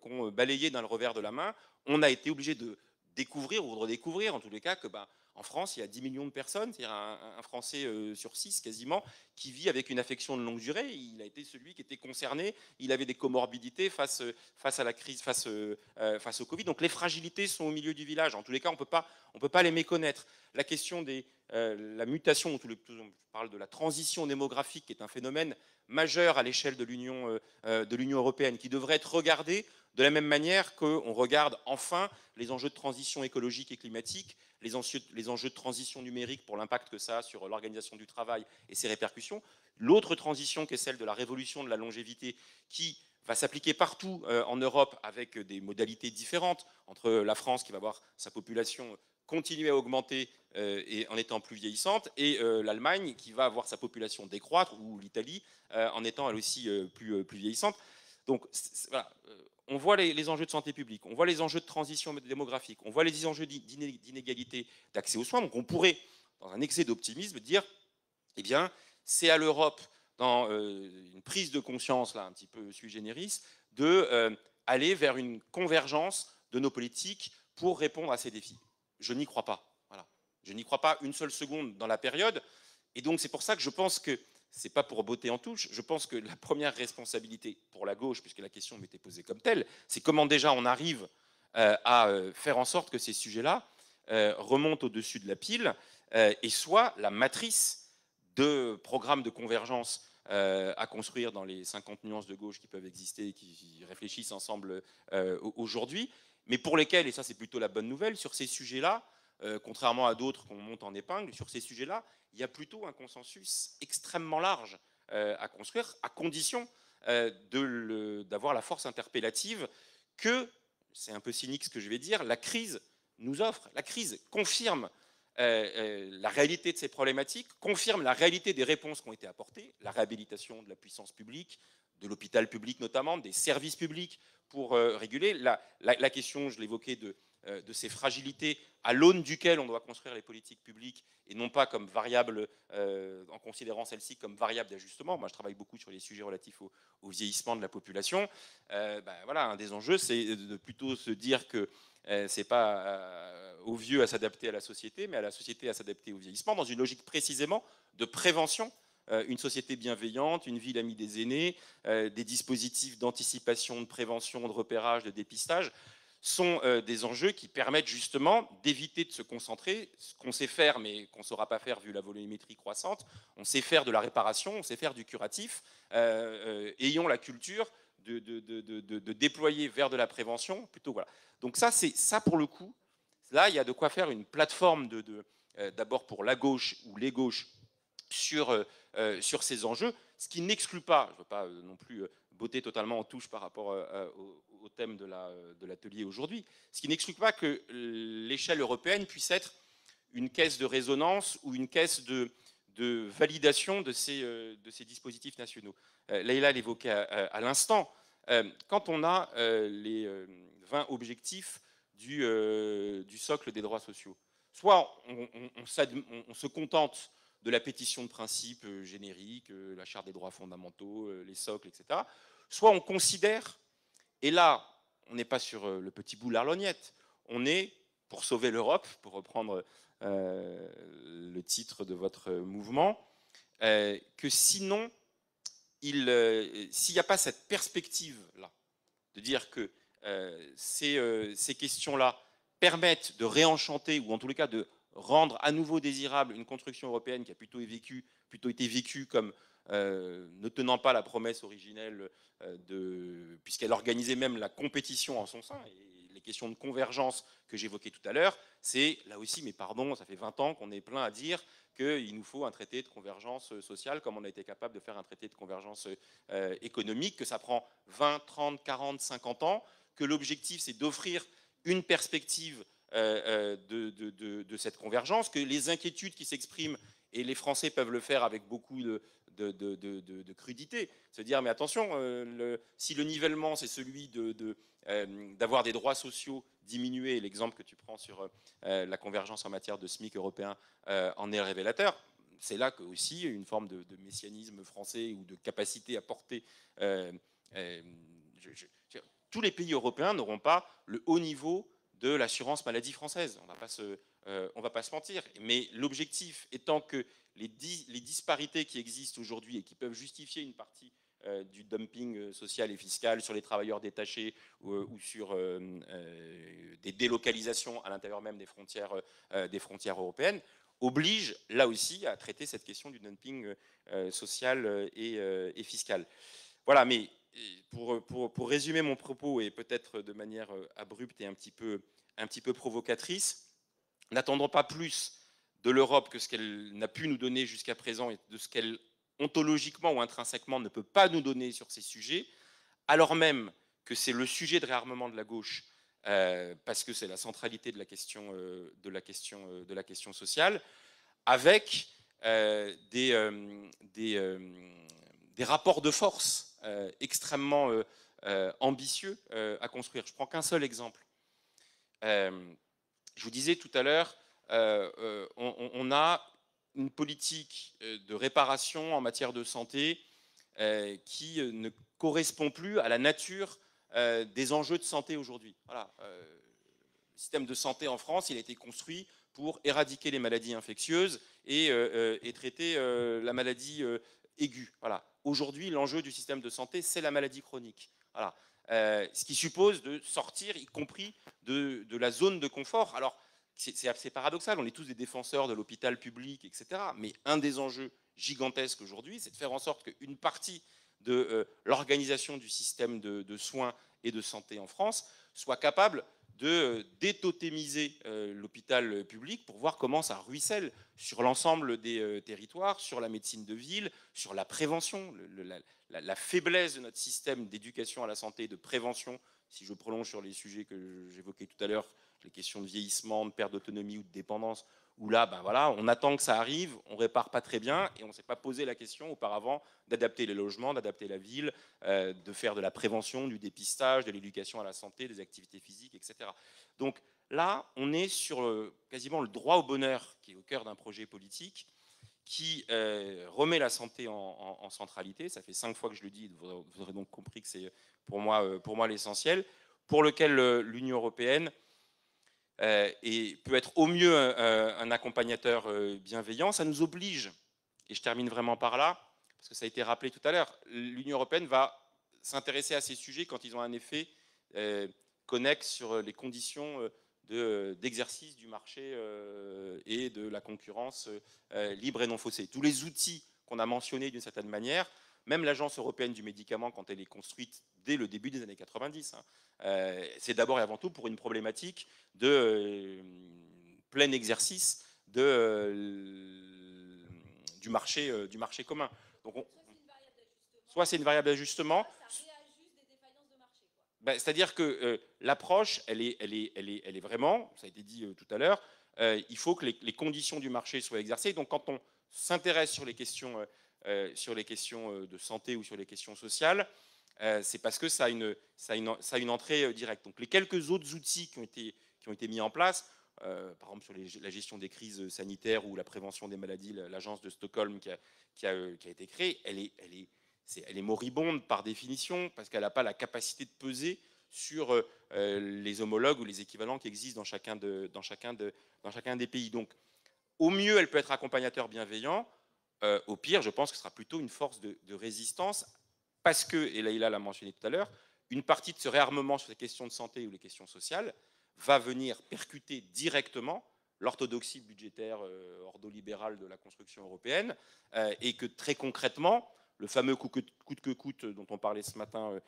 qu'on balayait d'un revers de la main. On a été obligé de découvrir ou de redécouvrir, en tous les cas, que En France, il y a 10 millions de personnes, c'est-à-dire un Français sur 6 quasiment, qui vit avec une affection de longue durée. Il a été celui qui était concerné, il avait des comorbidités face à la crise, face au Covid. Donc les fragilités sont au milieu du village. En tous les cas, on ne peut pas les méconnaître. La question de la mutation, on parle de la transition démographique, qui est un phénomène majeur à l'échelle de l'Union européenne, qui devrait être regardé de la même manière qu'on regarde enfin les enjeux de transition écologique et climatique, les enjeux de transition numérique pour l'impact que ça a sur l'organisation du travail et ses répercussions. L'autre transition qui est celle de la révolution de la longévité, qui va s'appliquer partout en Europe avec des modalités différentes, entre la France qui va voir sa population continuer à augmenter et en étant plus vieillissante, et l'Allemagne qui va voir sa population décroître, ou l'Italie en étant elle aussi plus vieillissante. Donc voilà, on voit les enjeux de santé publique, on voit les enjeux de transition démographique, on voit les enjeux d'inégalité d'accès aux soins. Donc on pourrait, dans un excès d'optimisme, dire, eh bien, c'est à l'Europe, dans une prise de conscience là, un petit peu sui generis, d'aller vers une convergence de nos politiques pour répondre à ces défis. Je n'y crois pas. Voilà. Je n'y crois pas une seule seconde dans la période. Et donc c'est pour ça que je pense que, c'est pas pour botter en touche, je pense que la première responsabilité pour la gauche, puisque la question m'était posée comme telle, c'est comment déjà on arrive à faire en sorte que ces sujets-là remontent au-dessus de la pile et soient la matrice de programmes de convergence à construire dans les 50 nuances de gauche qui peuvent exister et qui réfléchissent ensemble aujourd'hui, mais pour lesquels, et ça c'est plutôt la bonne nouvelle, sur ces sujets-là, contrairement à d'autres qu'on monte en épingle, sur ces sujets-là, il y a plutôt un consensus extrêmement large à construire, à condition d'avoir la force interpellative que, c'est un peu cynique ce que je vais dire, la crise nous offre. La crise confirme la réalité de ces problématiques, confirme la réalité des réponses qui ont été apportées, la réhabilitation de la puissance publique, de l'hôpital public notamment, des services publics pour réguler. La question, je l'évoquais, de ces fragilités à l'aune duquel on doit construire les politiques publiques et non pas comme variable, en considérant celle-ci comme variable d'ajustement. Moi, je travaille beaucoup sur les sujets relatifs au vieillissement de la population. Voilà, un des enjeux, c'est de plutôt se dire que c'est pas aux vieux à s'adapter à la société, mais à la société à s'adapter au vieillissement, dans une logique précisément de prévention. Une société bienveillante, une ville amie des aînés, des dispositifs d'anticipation, de prévention, de repérage, de dépistage, sont des enjeux qui permettent justement d'éviter de se concentrer, ce qu'on sait faire mais qu'on ne saura pas faire vu la volumétrie croissante. On sait faire de la réparation, on sait faire du curatif, ayons la culture de déployer vers de la prévention plutôt. Voilà. Donc ça pour le coup, là il y a de quoi faire une plateforme d'abord pour la gauche ou les gauches sur ces enjeux, ce qui n'exclut pas, je ne veux pas non plus botter totalement en touche par rapport au thème de l'atelier aujourd'hui, ce qui n'exclut pas que l'échelle européenne puisse être une caisse de résonance ou une caisse de validation de ces dispositifs nationaux. Leïla l'évoquait à l'instant, quand on a les 20 objectifs du socle des droits sociaux, soit on se contente de la pétition de principe générique, la charte des droits fondamentaux, les socles, etc. Soit on considère, et là, on n'est pas sur le petit bout de la lorgnette, on est, pour sauver l'Europe, pour reprendre le titre de votre mouvement, que sinon, s'il n'y a pas cette perspective-là, de dire que ces questions-là permettent de réenchanter, ou en tous les cas de rendre à nouveau désirable une construction européenne qui a plutôt été vécue comme ne tenant pas la promesse originelle, puisqu'elle organisait même la compétition en son sein. Et les questions de convergence que j'évoquais tout à l'heure, c'est là aussi, mais pardon, ça fait 20 ans qu'on est plein à dire qu'il nous faut un traité de convergence sociale, comme on a été capable de faire un traité de convergence économique, que ça prend 20, 30, 40, 50 ans, que l'objectif c'est d'offrir une perspective de cette convergence, que les inquiétudes qui s'expriment, et les Français peuvent le faire avec beaucoup de crudité, se dire mais attention, si le nivellement c'est celui d'avoir des droits sociaux diminués, l'exemple que tu prends sur la convergence en matière de SMIC européen en est révélateur, c'est là que aussi une forme de messianisme français ou de capacité à porter tous les pays européens n'auront pas le haut niveau de l'assurance maladie française. On ne va pas se on ne va pas se mentir. Mais l'objectif étant que les disparités qui existent aujourd'hui et qui peuvent justifier une partie du dumping social et fiscal sur les travailleurs détachés ou sur des délocalisations à l'intérieur même des frontières européennes, oblige là aussi à traiter cette question du dumping social et fiscal. Voilà, mais pour résumer mon propos, et peut-être de manière abrupte et un petit peu provocatrice, n'attendons pas plus de l'Europe que ce qu'elle n'a pu nous donner jusqu'à présent et de ce qu'elle, ontologiquement ou intrinsèquement, ne peut pas nous donner sur ces sujets, alors même que c'est le sujet de réarmement de la gauche, parce que c'est la centralité de la question sociale, avec des rapports de force extrêmement ambitieux à construire. Je ne prends qu'un seul exemple. Je vous disais tout à l'heure, on a une politique de réparation en matière de santé qui ne correspond plus à la nature des enjeux de santé aujourd'hui. Voilà, le système de santé en France, il a été construit pour éradiquer les maladies infectieuses et traiter la maladie aiguë. Voilà. Aujourd'hui, l'enjeu du système de santé, c'est la maladie chronique. Voilà. Ce qui suppose de sortir, y compris de la zone de confort. Alors, c'est assez paradoxal, on est tous des défenseurs de l'hôpital public, etc. Mais un des enjeux gigantesques aujourd'hui, c'est de faire en sorte qu'une partie de l'organisation du système de soins et de santé en France soit capable de détotémiser l'hôpital public pour voir comment ça ruisselle sur l'ensemble des territoires, sur la médecine de ville, sur la prévention, la faiblesse de notre système d'éducation à la santé et de prévention, si je prolonge sur les sujets que j'évoquais tout à l'heure, les questions de vieillissement, de perte d'autonomie ou de dépendance, où là, ben voilà, on attend que ça arrive, on répare pas très bien et on ne s'est pas posé la question auparavant d'adapter les logements, d'adapter la ville, de faire de la prévention, du dépistage, de l'éducation à la santé, des activités physiques, etc. Donc là, on est sur quasiment le droit au bonheur qui est au cœur d'un projet politique qui remet la santé en centralité. Ça fait 5 fois que je le dis, vous aurez donc compris que c'est pour moi l'essentiel, pour lequel l'Union européenne et peut être au mieux un accompagnateur bienveillant. Ça nous oblige, et je termine vraiment par là, parce que ça a été rappelé tout à l'heure, l'Union européenne va s'intéresser à ces sujets quand ils ont un effet connexe sur les conditions d'exercice du marché et de la concurrence libre et non faussée. Tous les outils qu'on a mentionnés d'une certaine manière, même l'Agence européenne du médicament, quand elle est construite dès le début des années 90, c'est d'abord et avant tout pour une problématique de plein exercice du marché commun. Donc soit c'est une variable d'ajustement, c'est-à-dire que l'approche, elle est vraiment, ça a été dit tout à l'heure, il faut que les conditions du marché soient exercées. Donc quand on s'intéresse sur les questions de santé ou sur les questions sociales, c'est parce que ça a une entrée directe. Donc les quelques autres outils qui ont été mis en place, par exemple sur la gestion des crises sanitaires ou la prévention des maladies, l'agence de Stockholm qui a été créée, elle est moribonde par définition parce qu'elle n'a pas la capacité de peser sur les homologues ou les équivalents qui existent dans chacun des pays. Donc au mieux, elle peut être accompagnateur bienveillant. Au pire, je pense que ce sera plutôt une force de résistance parce que, et Leïla l'a mentionné tout à l'heure, une partie de ce réarmement sur les questions de santé ou les questions sociales va venir percuter directement l'orthodoxie budgétaire ordolibérale de la construction européenne et que très concrètement, le fameux coût que coûte dont on parlait ce matin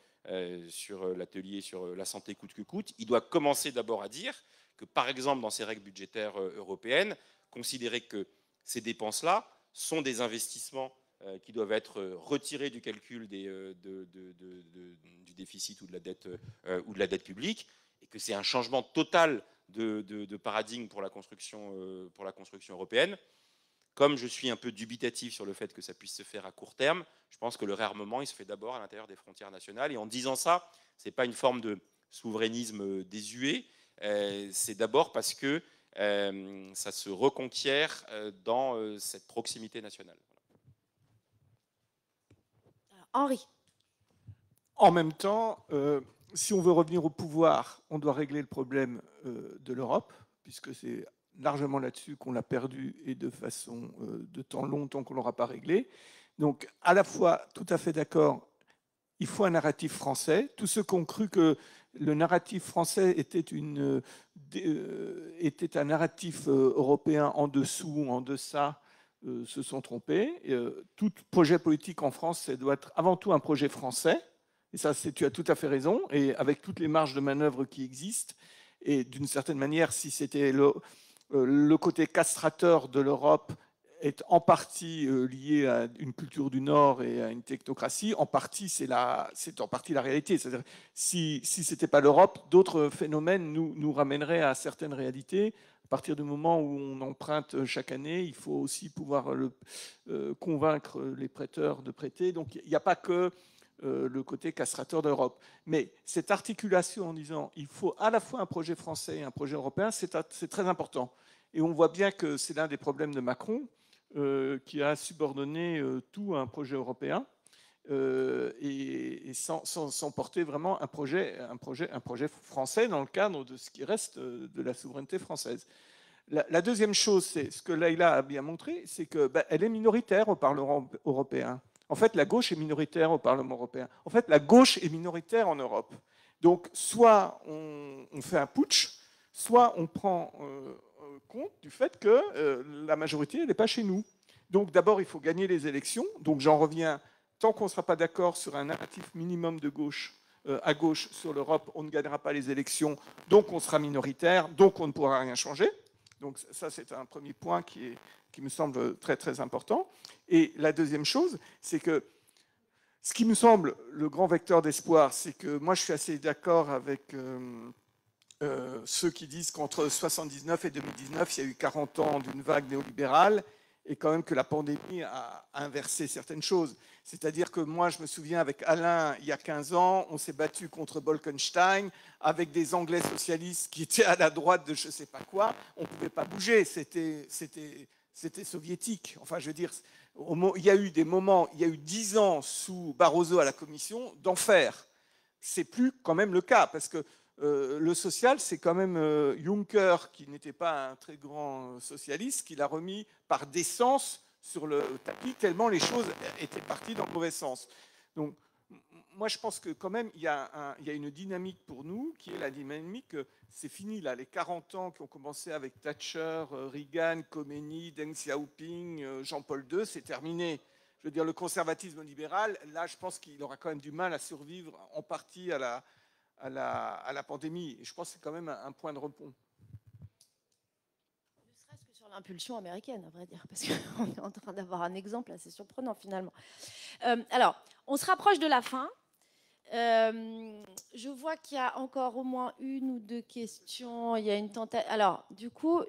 sur l'atelier sur la santé coûte que coûte, il doit commencer d'abord à dire que, par exemple, dans ces règles budgétaires européennes, considérer que ces dépenses-là sont des investissements qui doivent être retirés du calcul du déficit ou de la dette publique, et que c'est un changement total de paradigme pour la construction européenne. Comme je suis un peu dubitatif sur le fait que ça puisse se faire à court terme, je pense que le réarmement, il se fait d'abord à l'intérieur des frontières nationales. Et en disant ça, ce n'est pas une forme de souverainisme désuet, c'est d'abord parce que ça se reconquiert dans cette proximité nationale. Henri. En même temps, si on veut revenir au pouvoir, on doit régler le problème de l'Europe, puisque c'est largement là-dessus qu'on l'a perdu et de façon de temps longtemps qu'on ne l'aura pas réglé. Donc, à la fois, tout à fait d'accord, il faut un narratif français. Tous ceux qui ont cru que le narratif français était un narratif européen en dessous, en deçà, se sont trompés. Tout projet politique en France, ça doit être avant tout un projet français. Et ça, tu as tout à fait raison. Et avec toutes les marges de manœuvre qui existent, et d'une certaine manière, si c'était le côté castrateur de l'Europe est en partie lié à une culture du Nord et à une technocratie, en partie, c'est en partie la réalité. C'est-à-dire, si ce n'était pas l'Europe, d'autres phénomènes nous ramèneraient à certaines réalités. À partir du moment où on emprunte chaque année, il faut aussi pouvoir convaincre les prêteurs de prêter. Donc, il n'y a pas que le côté castrateur de l'Europe. Mais cette articulation en disant il faut à la fois un projet français et un projet européen, c'est très important. Et on voit bien que c'est l'un des problèmes de Macron, qui a subordonné tout à un projet européen et sans porter vraiment un projet français dans le cadre de ce qui reste de la souveraineté française. La deuxième chose, c'est ce que Leïla a bien montré, c'est qu'elle est minoritaire au Parlement européen. En fait, la gauche est minoritaire au Parlement européen. En fait, la gauche est minoritaire en Europe. Donc, soit on fait un putsch, soit on prend compte du fait que la majorité, elle n'est pas chez nous. Donc, d'abord, il faut gagner les élections. Donc, j'en reviens, tant qu'on ne sera pas d'accord sur un narratif minimum de gauche, à gauche sur l'Europe, on ne gagnera pas les élections, donc on sera minoritaire, donc on ne pourra rien changer. Donc, ça, c'est un premier point qui me semble très, très important. Et la deuxième chose, c'est que ce qui me semble le grand vecteur d'espoir, c'est que moi, je suis assez d'accord avec ceux qui disent qu'entre 1979 et 2019, il y a eu 40 ans d'une vague néolibérale et quand même que la pandémie a inversé certaines choses. C'est-à-dire que moi, je me souviens avec Alain, il y a 15 ans, on s'est battu contre Bolkenstein avec des Anglais socialistes qui étaient à la droite de je ne sais pas quoi. On ne pouvait pas bouger, c'était soviétique. Enfin, je veux dire, il y a eu des moments, il y a eu 10 ans sous Barroso à la Commission d'enfer. C'est plus quand même le cas, parce que le social, c'est quand même Juncker, qui n'était pas un très grand socialiste, qui l'a remis par décence sur le tapis, tellement les choses étaient parties dans le mauvais sens. Donc, moi, je pense que quand même, il y a une dynamique pour nous, qui est la dynamique, c'est fini, là, les 40 ans qui ont commencé avec Thatcher, Reagan, Khomeini, Deng Xiaoping, Jean-Paul II, c'est terminé. Je veux dire, le conservatisme libéral, là, je pense qu'il aura quand même du mal à survivre en partie à la pandémie. Et je pense que c'est quand même un point de repos. Ne serait-ce que sur l'impulsion américaine, à vrai dire, parce qu'on est en train d'avoir un exemple assez surprenant finalement. Alors, on se rapproche de la fin. Je vois qu'il y a encore au moins une ou deux questions. Il y a une tentative. Alors, du coup,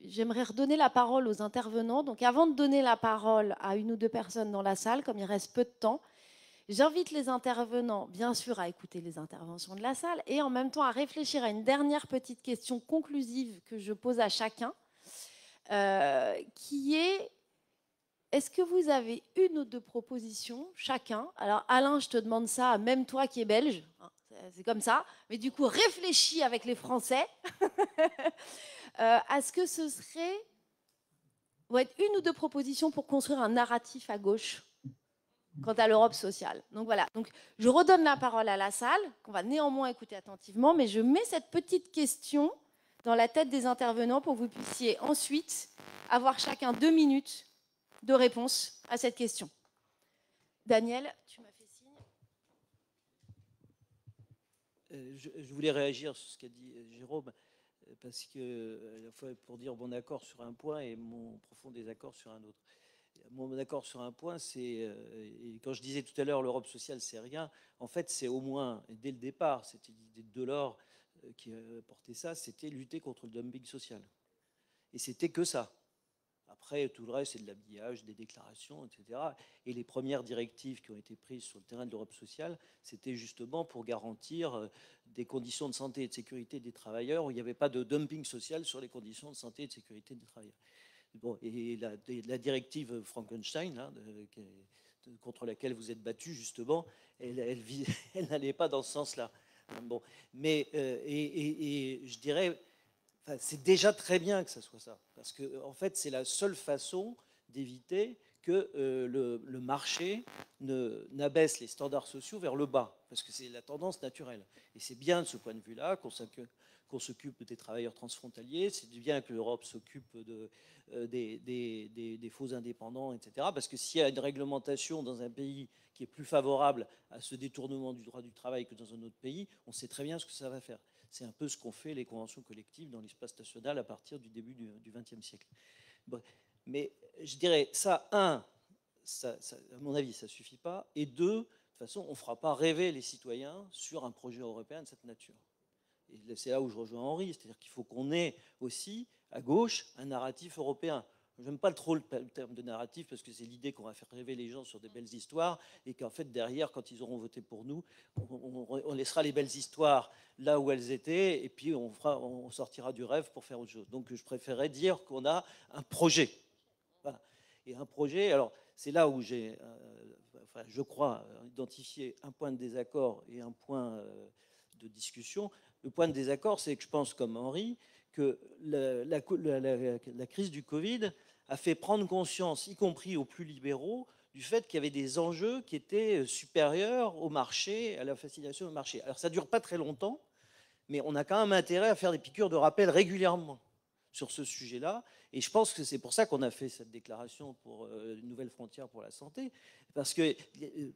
j'aimerais redonner la parole aux intervenants. Donc, avant de donner la parole à une ou deux personnes dans la salle, comme il reste peu de temps, j'invite les intervenants, bien sûr, à écouter les interventions de la salle et en même temps à réfléchir à une dernière petite question conclusive que je pose à chacun, qui est: est-ce que vous avez une ou deux propositions, chacun? Alors, Alain, je te demande ça, même toi qui es belge, c'est comme ça, mais du coup, réfléchis avec les Français à ce que ce serait une ou deux propositions pour construire un narratif à gauche quant à l'Europe sociale. Donc voilà, donc, je redonne la parole à la salle, qu'on va néanmoins écouter attentivement, mais je mets cette petite question dans la tête des intervenants pour que vous puissiez ensuite avoir chacun 2 minutes de réponse à cette question. Daniel, tu m'as fait signe. Je voulais réagir sur ce qu'a dit Jérôme, parce que, à la fois pour dire mon accord sur un point et mon profond désaccord sur un autre. Mon accord sur un point, c'est, et quand je disais tout à l'heure l'Europe sociale, c'est rien, en fait, c'est au moins, dès le départ, c'était l'idée de Delors qui portait ça, c'était lutter contre le dumping social. Et c'était que ça. Après, tout le reste, c'est de l'habillage, des déclarations, etc. Et les premières directives qui ont été prises sur le terrain de l'Europe sociale, c'était justement pour garantir des conditions de santé et de sécurité des travailleurs où il n'y avait pas de dumping social sur les conditions de santé et de sécurité des travailleurs. Bon, et la directive Frankenstein, hein, contre laquelle vous êtes battu, justement, elle n'allait pas dans ce sens-là. Bon, mais, et je dirais, enfin, c'est déjà très bien que ça soit ça, parce que en fait, c'est la seule façon d'éviter que le marché n'abaisse les standards sociaux vers le bas, parce que c'est la tendance naturelle. Et c'est bien de ce point de vue-là qu'on s'occupe des travailleurs transfrontaliers, c'est bien que l'Europe s'occupe des faux indépendants, etc. Parce que s'il y a une réglementation dans un pays qui est plus favorable à ce détournement du droit du travail que dans un autre pays, on sait très bien ce que ça va faire. C'est un peu ce qu'ont fait les conventions collectives dans l'espace national à partir du début du XXe siècle. Bon, mais je dirais, ça, à mon avis, ça ne suffit pas. Et deux, de toute façon, on ne fera pas rêver les citoyens sur un projet européen de cette nature. Et c'est là où je rejoins Henri, c'est-à-dire qu'il faut qu'on ait aussi, à gauche, un narratif européen. Je n'aime pas trop le terme de narratif parce que c'est l'idée qu'on va faire rêver les gens sur des belles histoires et qu'en fait, derrière, quand ils auront voté pour nous, on laissera les belles histoires là où elles étaient et puis on sortira du rêve pour faire autre chose. Donc, je préférerais dire qu'on a un projet. Voilà. Et un projet, alors, c'est là où j'ai, enfin, je crois, identifié un point de désaccord et un point de discussion. Le point de désaccord, c'est que je pense, comme Henri, que la crise du Covid a fait prendre conscience, y compris aux plus libéraux, du fait qu'il y avait des enjeux qui étaient supérieurs au marché, à la fascination au marché. Alors ça ne dure pas très longtemps, mais on a quand même intérêt à faire des piqûres de rappel régulièrement sur ce sujet-là. Et je pense que c'est pour ça qu'on a fait cette déclaration pour une nouvelle frontière pour la santé, parce que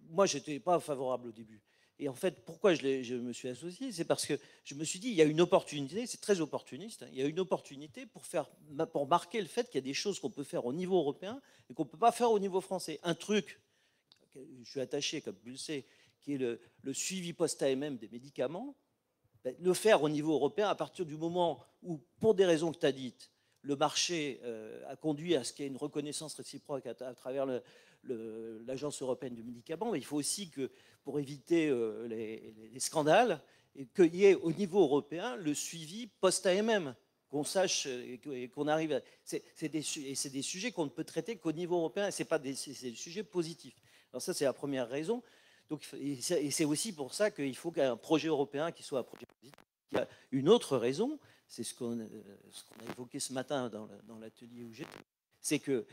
moi, je n'étais pas favorable au début. Et en fait, pourquoi je me suis associé, c'est parce que je me suis dit, il y a une opportunité, c'est très opportuniste, hein, il y a une opportunité pour marquer le fait qu'il y a des choses qu'on peut faire au niveau européen et qu'on ne peut pas faire au niveau français. Un truc, je suis attaché, comme vous le savez, qui est le suivi post-AMM des médicaments, le faire au niveau européen à partir du moment où, pour des raisons que tu as dites, le marché a conduit à ce qu'il y ait une reconnaissance réciproque à travers l'Agence européenne du médicament, mais il faut aussi que, pour éviter les scandales, qu'il y ait au niveau européen le suivi post-AMM, qu'on sache et qu'on arrive à... C'est des sujets qu'on ne peut traiter qu'au niveau européen, et c'est des sujets positifs. Alors ça, c'est la première raison. Donc, et c'est aussi pour ça qu'il faut qu'un projet européen qui soit un projet positif. Il y a une autre raison, c'est ce qu'on a évoqué ce matin dans l'atelier où j'étais, c'est que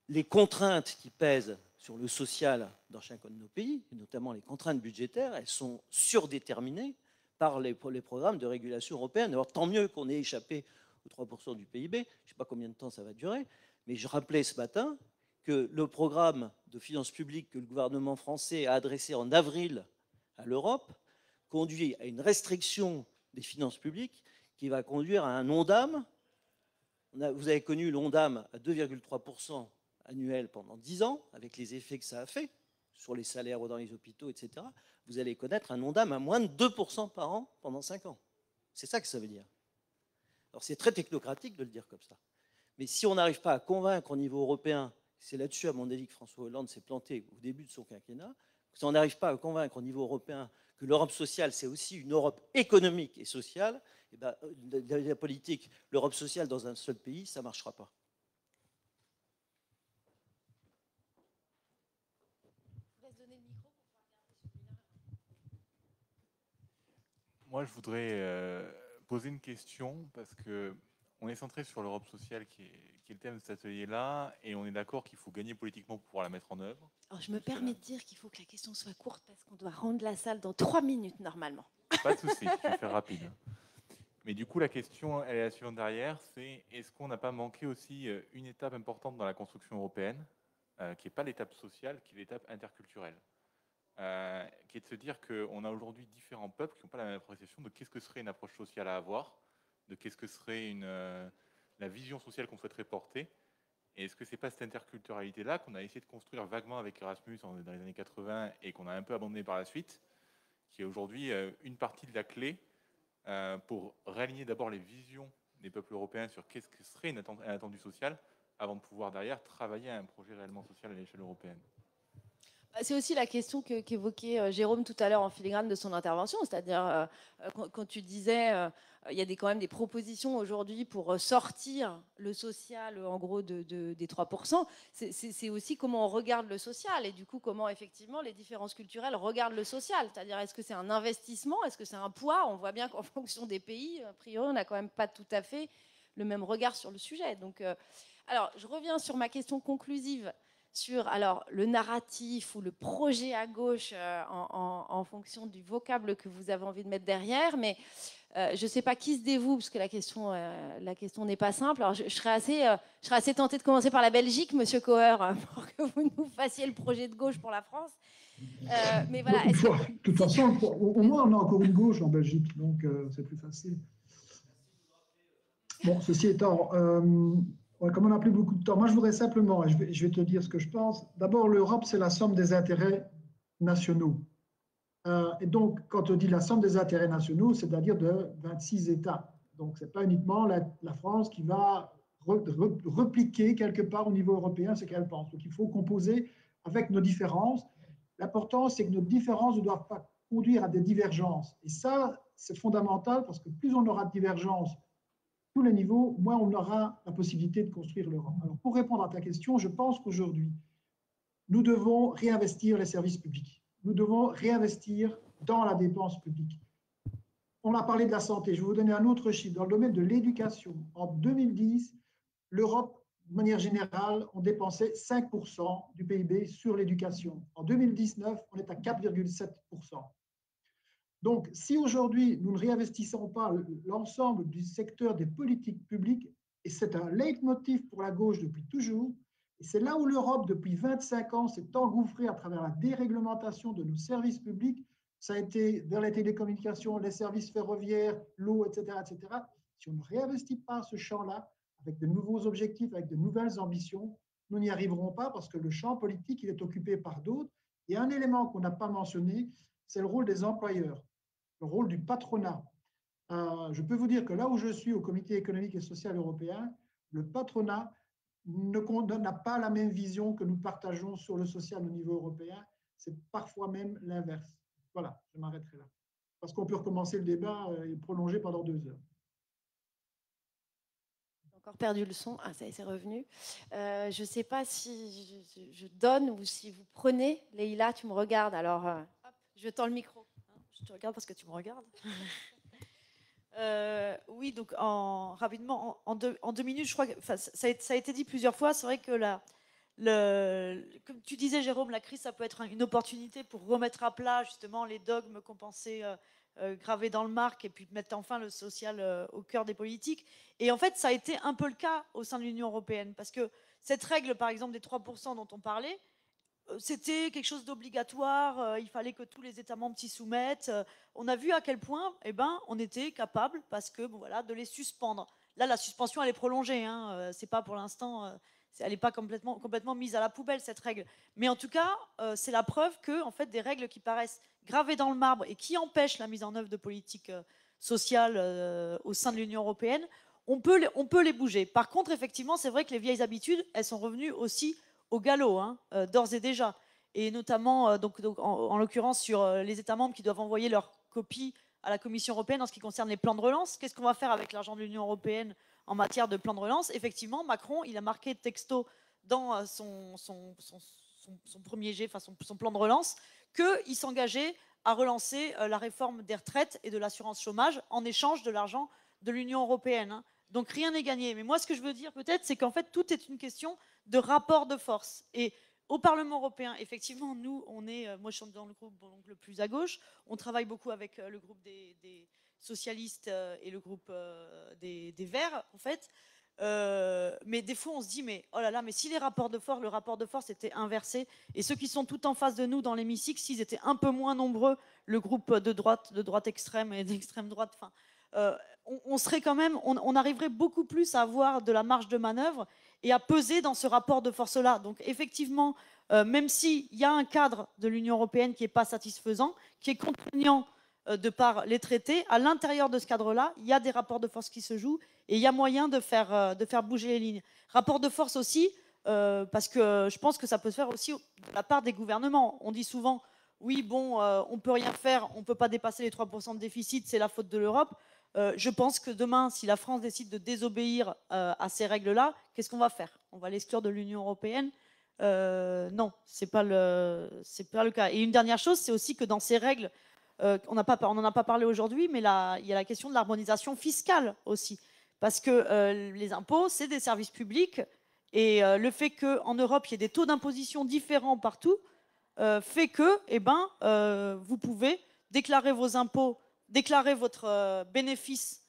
les contraintes qui pèsent sur le social dans chacun de nos pays, notamment les contraintes budgétaires, elles sont surdéterminées par les programmes de régulation européenne. Alors tant mieux qu'on ait échappé aux 3% du PIB, je ne sais pas combien de temps ça va durer, mais je rappelais ce matin que le programme de finances publiques que le gouvernement français a adressé en avril à l'Europe conduit à une restriction des finances publiques qui va conduire à un ONDAM. Vous avez connu l'ONDAM à 2,3% annuel pendant 10 ans, avec les effets que ça a fait sur les salaires dans les hôpitaux, etc. Vous allez connaître un ONDAM à moins de 2% par an pendant 5 ans. C'est ça que ça veut dire. Alors c'est très technocratique de le dire comme ça. Mais si on n'arrive pas à convaincre au niveau européen, c'est là-dessus, à mon avis, que François Hollande s'est planté au début de son quinquennat, si on n'arrive pas à convaincre au niveau européen que l'Europe sociale, c'est aussi une Europe économique et sociale, et ben, la politique, l'Europe sociale dans un seul pays, ça ne marchera pas. Moi, je voudrais poser une question parce qu'on est centré sur l'Europe sociale qui est le thème de cet atelier-là, et on est d'accord qu'il faut gagner politiquement pour pouvoir la mettre en œuvre. Alors, je me permets de dire qu'il faut que la question soit courte parce qu'on doit rendre la salle dans 3 minutes normalement. Pas de souci, je vais faire rapide. Mais du coup, la question, elle est la suivante derrière, c'est est-ce qu'on n'a pas manqué aussi une étape importante dans la construction européenne, qui n'est pas l'étape sociale, qui est l'étape interculturelle, qui est de se dire qu'on a aujourd'hui différents peuples qui n'ont pas la même appréciation de qu'est-ce que serait une approche sociale à avoir, de qu'est-ce que serait la vision sociale qu'on souhaiterait porter. Et est-ce que c'est pas cette interculturalité-là qu'on a essayé de construire vaguement avec Erasmus dans les années 80 et qu'on a un peu abandonné par la suite, qui est aujourd'hui une partie de la clé pour réaligner d'abord les visions des peuples européens sur qu'est-ce que serait un attendu social avant de pouvoir derrière travailler à un projet réellement social à l'échelle européenne? C'est aussi la question qu'évoquait Jérôme tout à l'heure en filigrane de son intervention, c'est-à-dire quand tu disais il y a quand même des propositions aujourd'hui pour sortir le social en gros des 3%, c'est aussi comment on regarde le social et du coup comment effectivement les différences culturelles regardent le social, c'est-à-dire est-ce que c'est un investissement, est-ce que c'est un poids? On voit bien qu'en fonction des pays, a priori on n'a quand même pas tout à fait le même regard sur le sujet. Donc, alors je reviens sur ma question conclusive sur le narratif ou le projet à gauche en fonction du vocable que vous avez envie de mettre derrière, mais je ne sais pas qui se dévoue, parce que la question n'est pas simple. Alors je serais assez tentée de commencer par la Belgique, Monsieur Coher, pour que vous nous fassiez le projet de gauche pour la France. Mais voilà. De toute façon, au moins on a encore une gauche en Belgique, donc c'est plus facile. Bon, ceci étant... comme on n'a plus beaucoup de temps, moi je voudrais simplement, et je vais te dire ce que je pense. D'abord, l'Europe, c'est la somme des intérêts nationaux. Et donc, quand on dit la somme des intérêts nationaux, c'est-à-dire de 26 États. Donc, ce n'est pas uniquement la France qui va repliquer quelque part au niveau européen ce qu'elle pense. Donc, il faut composer avec nos différences. L'important, c'est que nos différences ne doivent pas conduire à des divergences. Et ça, c'est fondamental parce que plus on aura de divergences tous les niveaux, moins on aura la possibilité de construire l'Europe. Alors, pour répondre à ta question, je pense qu'aujourd'hui, nous devons réinvestir les services publics. Nous devons réinvestir dans la dépense publique. On a parlé de la santé. Je vais vous donner un autre chiffre. Dans le domaine de l'éducation, en 2010, l'Europe, de manière générale, on dépensait 5% du PIB sur l'éducation. En 2019, on est à 4,7%. Donc, si aujourd'hui, nous ne réinvestissons pas l'ensemble du secteur des politiques publiques, et c'est un leitmotiv pour la gauche depuis toujours, et c'est là où l'Europe, depuis 25 ans, s'est engouffrée à travers la déréglementation de nos services publics, ça a été vers les télécommunications, les services ferroviaires, l'eau, etc., etc. Si on ne réinvestit pas ce champ-là, avec de nouveaux objectifs, avec de nouvelles ambitions, nous n'y arriverons pas parce que le champ politique, il est occupé par d'autres. Et un élément qu'on n'a pas mentionné, c'est le rôle des employeurs, le rôle du patronat. Je peux vous dire que là où je suis au Comité économique et social européen, le patronat n'a pas la même vision que nous partageons sur le social au niveau européen. C'est parfois même l'inverse. Voilà, je m'arrêterai là. Parce qu'on peut recommencer le débat et prolonger pendant 2 heures. J'ai encore perdu le son. Ah, ça y est, c'est revenu. Je ne sais pas si je donne ou si vous prenez. Leïla, tu me regardes. Alors, hop, je tends le micro. Je te regarde parce que tu me regardes. Oui, donc rapidement, en deux minutes, je crois que ça a été dit plusieurs fois. C'est vrai que comme tu disais, Jérôme, la crise, ça peut être une opportunité pour remettre à plat justement les dogmes qu'on pensait gravés dans le marque et puis mettre enfin le social au cœur des politiques. Et en fait, ça a été un peu le cas au sein de l'Union européenne parce que cette règle, par exemple, des 3% dont on parlait, c'était quelque chose d'obligatoire, il fallait que tous les États membres s'y soumettent. On a vu à quel point on était capable, parce que voilà, de les suspendre. Là, la suspension, elle est prolongée. Hein, c'est pas pour l'instant, elle n'est pas complètement mise à la poubelle, cette règle. Mais en tout cas, c'est la preuve que en fait, des règles qui paraissent gravées dans le marbre et qui empêchent la mise en œuvre de politiques sociales au sein de l'Union européenne, on peut les bouger. Par contre, effectivement, c'est vrai que les vieilles habitudes, elles sont revenues aussi au galop, d'ores et déjà, et notamment en l'occurrence sur les États membres qui doivent envoyer leur copie à la Commission européenne en ce qui concerne les plans de relance. Qu'est-ce qu'on va faire avec l'argent de l'Union européenne en matière de plan de relance? Effectivement, Macron, il a marqué texto dans son premier jet, enfin son plan de relance, qu'il s'engageait à relancer la réforme des retraites et de l'assurance chômage en échange de l'argent de l'Union européenne. Donc rien n'est gagné. Mais moi, ce que je veux dire peut-être, c'est qu'en fait, tout est une question de rapport de force. Et au Parlement européen, effectivement, nous, moi je suis dans le groupe le plus à gauche, on travaille beaucoup avec le groupe des socialistes et le groupe des Verts, en fait. Mais des fois, on se dit, mais oh là là, mais si le rapport de force était inversé, et ceux qui sont tout en face de nous dans l'hémicycle, s'ils étaient un peu moins nombreux, le groupe de droite extrême et d'extrême droite, enfin, on serait quand même, on arriverait beaucoup plus à avoir de la marge de manœuvre et à peser dans ce rapport de force-là. Donc effectivement, même s'il y a un cadre de l'Union européenne qui n'est pas satisfaisant, qui est contraignant de par les traités, à l'intérieur de ce cadre-là, il y a des rapports de force qui se jouent et il y a moyen de faire bouger les lignes. Rapport de force aussi parce que je pense que ça peut se faire aussi de la part des gouvernements. On dit souvent, oui, bon, on ne peut rien faire, on ne peut pas dépasser les 3% de déficit, c'est la faute de l'Europe. Je pense que demain, si la France décide de désobéir à ces règles-là, qu'est-ce qu'on va faire? On va l'exclure de l'Union européenne? Non, ce n'est pas le cas. Et une dernière chose, c'est aussi que dans ces règles, on n'en a pas parlé aujourd'hui, mais là, il y a la question de l'harmonisation fiscale aussi. Parce que les impôts, c'est des services publics. Et le fait qu'en Europe, il y ait des taux d'imposition différents partout, fait que vous pouvez déclarer vos impôts, déclarer votre bénéfice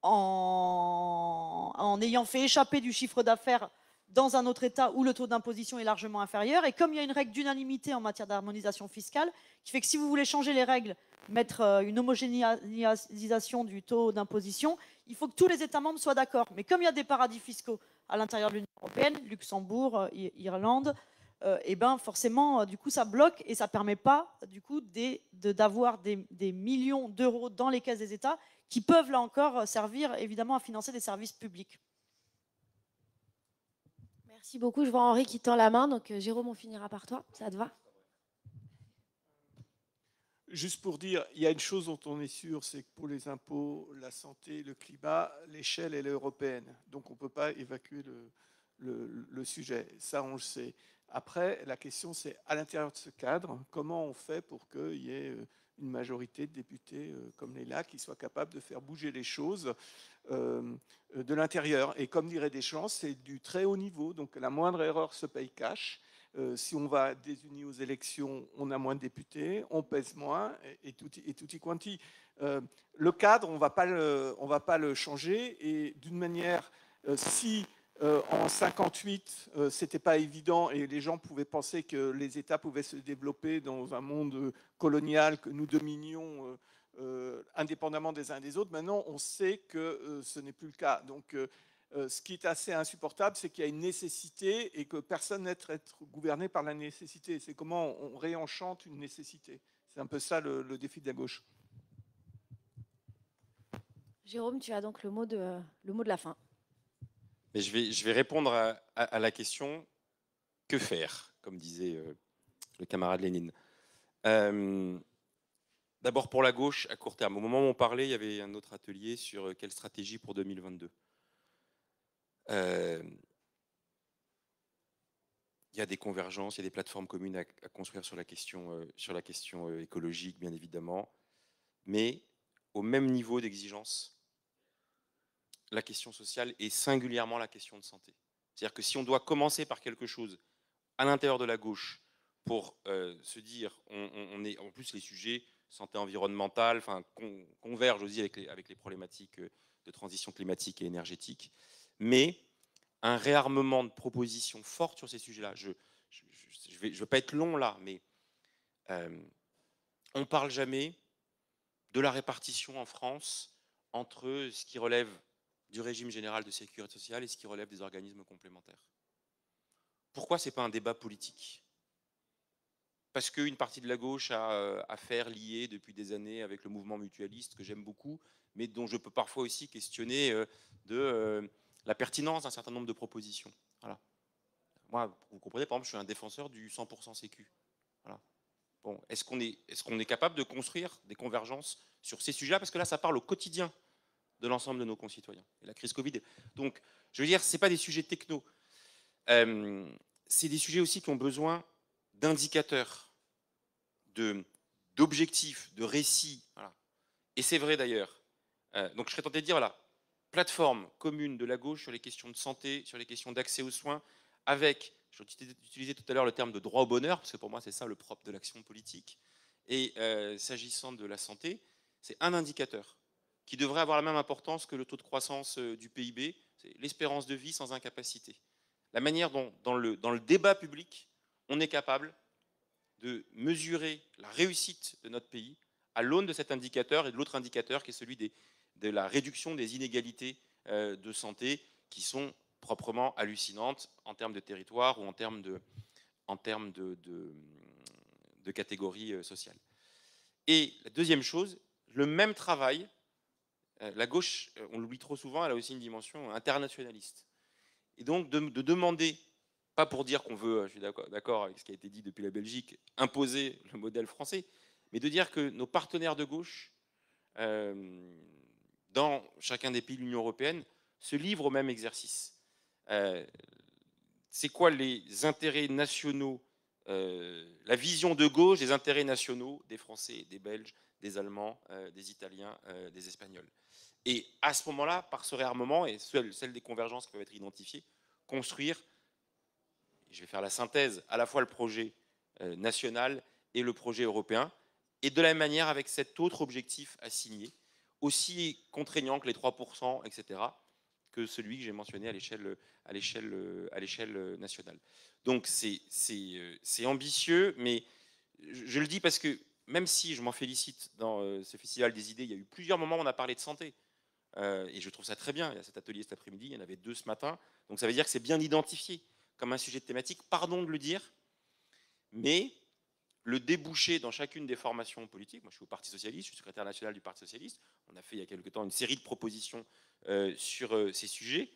en ayant fait échapper du chiffre d'affaires dans un autre État où le taux d'imposition est largement inférieur. Et comme il y a une règle d'unanimité en matière d'harmonisation fiscale, qui fait que si vous voulez changer les règles, mettre une homogénéisation du taux d'imposition, il faut que tous les États membres soient d'accord. Mais comme il y a des paradis fiscaux à l'intérieur de l'Union européenne, Luxembourg, Irlande, forcément, du coup, ça bloque et ça ne permet pas, du coup, d'avoir des millions d'euros dans les caisses des États qui peuvent, là encore, servir, évidemment, à financer des services publics. Merci beaucoup. Je vois Henri qui tend la main. Donc, Jérôme, on finira par toi. Ça te va? Juste pour dire, il y a une chose dont on est sûr, c'est que pour les impôts, la santé, le climat, l'échelle, elle est européenne. Donc, on ne peut pas évacuer le sujet. Ça, on le sait. Après, la question, c'est à l'intérieur de ce cadre, comment on fait pour qu'il y ait une majorité de députés comme Léla qui soient capables de faire bouger les choses de l'intérieur. Et comme dirait Deschamps, c'est du très haut niveau. Donc, la moindre erreur se paye cash. Si on va désunir aux élections, on a moins de députés, on pèse moins, et tutti quanti. Le cadre, on ne va pas le changer. Et d'une manière, si en 58, c'était pas évident et les gens pouvaient penser que les États pouvaient se développer dans un monde colonial que nous dominions indépendamment des uns des autres, maintenant on sait que ce n'est plus le cas. Donc ce qui est assez insupportable, c'est qu'il y a une nécessité et que personne n'est être gouverné par la nécessité. C'est comment on réenchante une nécessité. C'est un peu ça le défi de la gauche. Jérôme, tu as donc le mot de la fin. Mais je vais répondre à la question « Que faire ?» comme disait le camarade Lénine. D'abord pour la gauche, à court terme. Au moment où on parlait, il y avait un autre atelier sur quelle stratégie pour 2022. Il y a des convergences, il y a des plateformes communes à construire sur la question écologique, bien évidemment. Mais au même niveau d'exigence, la question sociale et singulièrement la question de santé. C'est-à-dire que si on doit commencer par quelque chose à l'intérieur de la gauche pour se dire, on est en plus les sujets santé environnementale, convergent aussi avec les problématiques de transition climatique et énergétique, mais un réarmement de propositions fortes sur ces sujets-là. Je ne veux pas être long là, mais on ne parle jamais de la répartition en France entre ce qui relève du régime général de sécurité sociale et ce qui relève des organismes complémentaires. Pourquoi ce n'est pas un débat politique? Parce qu'une partie de la gauche a affaire liée depuis des années avec le mouvement mutualiste que j'aime beaucoup, mais dont je peux parfois aussi questionner la pertinence d'un certain nombre de propositions. Voilà. Moi, vous comprenez, par exemple, je suis un défenseur du 100% sécu. Voilà. Bon, est-ce qu'on est capable de construire des convergences sur ces sujets-là? Parce que là, ça parle au quotidien de l'ensemble de nos concitoyens. Et la crise Covid. Donc, je veux dire, ce n'est pas des sujets techno. C'est des sujets aussi qui ont besoin d'indicateurs, d'objectifs, de récits. Voilà. Et c'est vrai d'ailleurs. Donc, je serais tenté de dire, voilà, plateforme commune de la gauche sur les questions de santé, sur les questions d'accès aux soins, avec, j'utilisais tout à l'heure le terme de droit au bonheur, parce que pour moi, c'est ça le propre de l'action politique. Et s'agissant de la santé, c'est un indicateur qui devrait avoir la même importance que le taux de croissance du PIB, c'est l'espérance de vie sans incapacité. La manière dont, dans le débat public, on est capable de mesurer la réussite de notre pays à l'aune de cet indicateur et de l'autre indicateur qui est celui de la réduction des inégalités de santé qui sont proprement hallucinantes en termes de territoire ou en termes de catégories sociales. Et la deuxième chose, le même travail, la gauche, on l'oublie trop souvent, elle a aussi une dimension internationaliste. Et donc de demander, pas pour dire qu'on veut, je suis d'accord avec ce qui a été dit depuis la Belgique, imposer le modèle français, mais de dire que nos partenaires de gauche, dans chacun des pays de l'Union européenne, se livrent au même exercice. C'est quoi les intérêts nationaux, la vision de gauche des intérêts nationaux des Français, des Belges, des Allemands, des Italiens, des Espagnols. Et à ce moment-là, par ce réarmement et celle des convergences qui peuvent être identifiées, construire, je vais faire la synthèse, à la fois le projet national et le projet européen, et de la même manière avec cet autre objectif assigné, aussi contraignant que les 3%, etc., que celui que j'ai mentionné à l'échelle nationale. Donc c'est ambitieux, mais je le dis parce que même si je m'en félicite dans ce festival des idées, il y a eu plusieurs moments où on a parlé de santé. Et je trouve ça très bien. Il y a cet atelier cet après-midi, il y en avait 2 ce matin. Donc ça veut dire que c'est bien identifié comme un sujet de thématique. Pardon de le dire, mais le débouché dans chacune des formations politiques, moi je suis au Parti Socialiste, je suis secrétaire national du Parti Socialiste, on a fait il y a quelque temps une série de propositions sur ces sujets,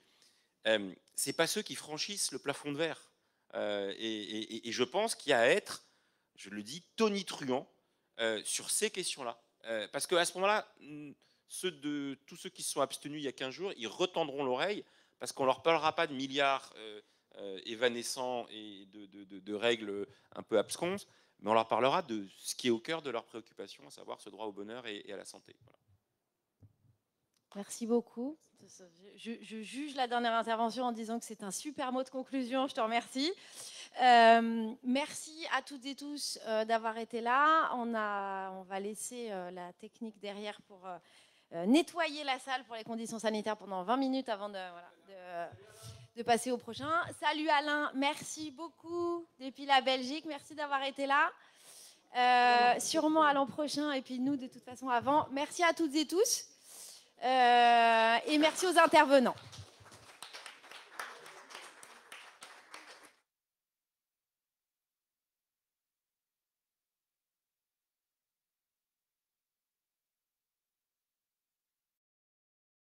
c'est pas ceux qui franchissent le plafond de verre. Et je pense qu'il y a à être, je le dis, tonitruant sur ces questions-là. Parce qu'à ce moment-là, tous ceux qui se sont abstenus il y a 15 jours, ils retendront l'oreille parce qu'on ne leur parlera pas de milliards évanescents et de règles un peu absconses, mais on leur parlera de ce qui est au cœur de leurs préoccupations, à savoir ce droit au bonheur et à la santé. Voilà. Merci beaucoup. Je juge la dernière intervention en disant que c'est un super mot de conclusion. Je te remercie. Merci à toutes et tous d'avoir été là. On va laisser la technique derrière pour nettoyer la salle pour les conditions sanitaires pendant 20 minutes avant de passer au prochain. Salut Alain, merci beaucoup depuis la Belgique. Merci d'avoir été là. Sûrement à l'an prochain et puis nous de toute façon avant. Merci à toutes et tous. Et merci aux intervenants.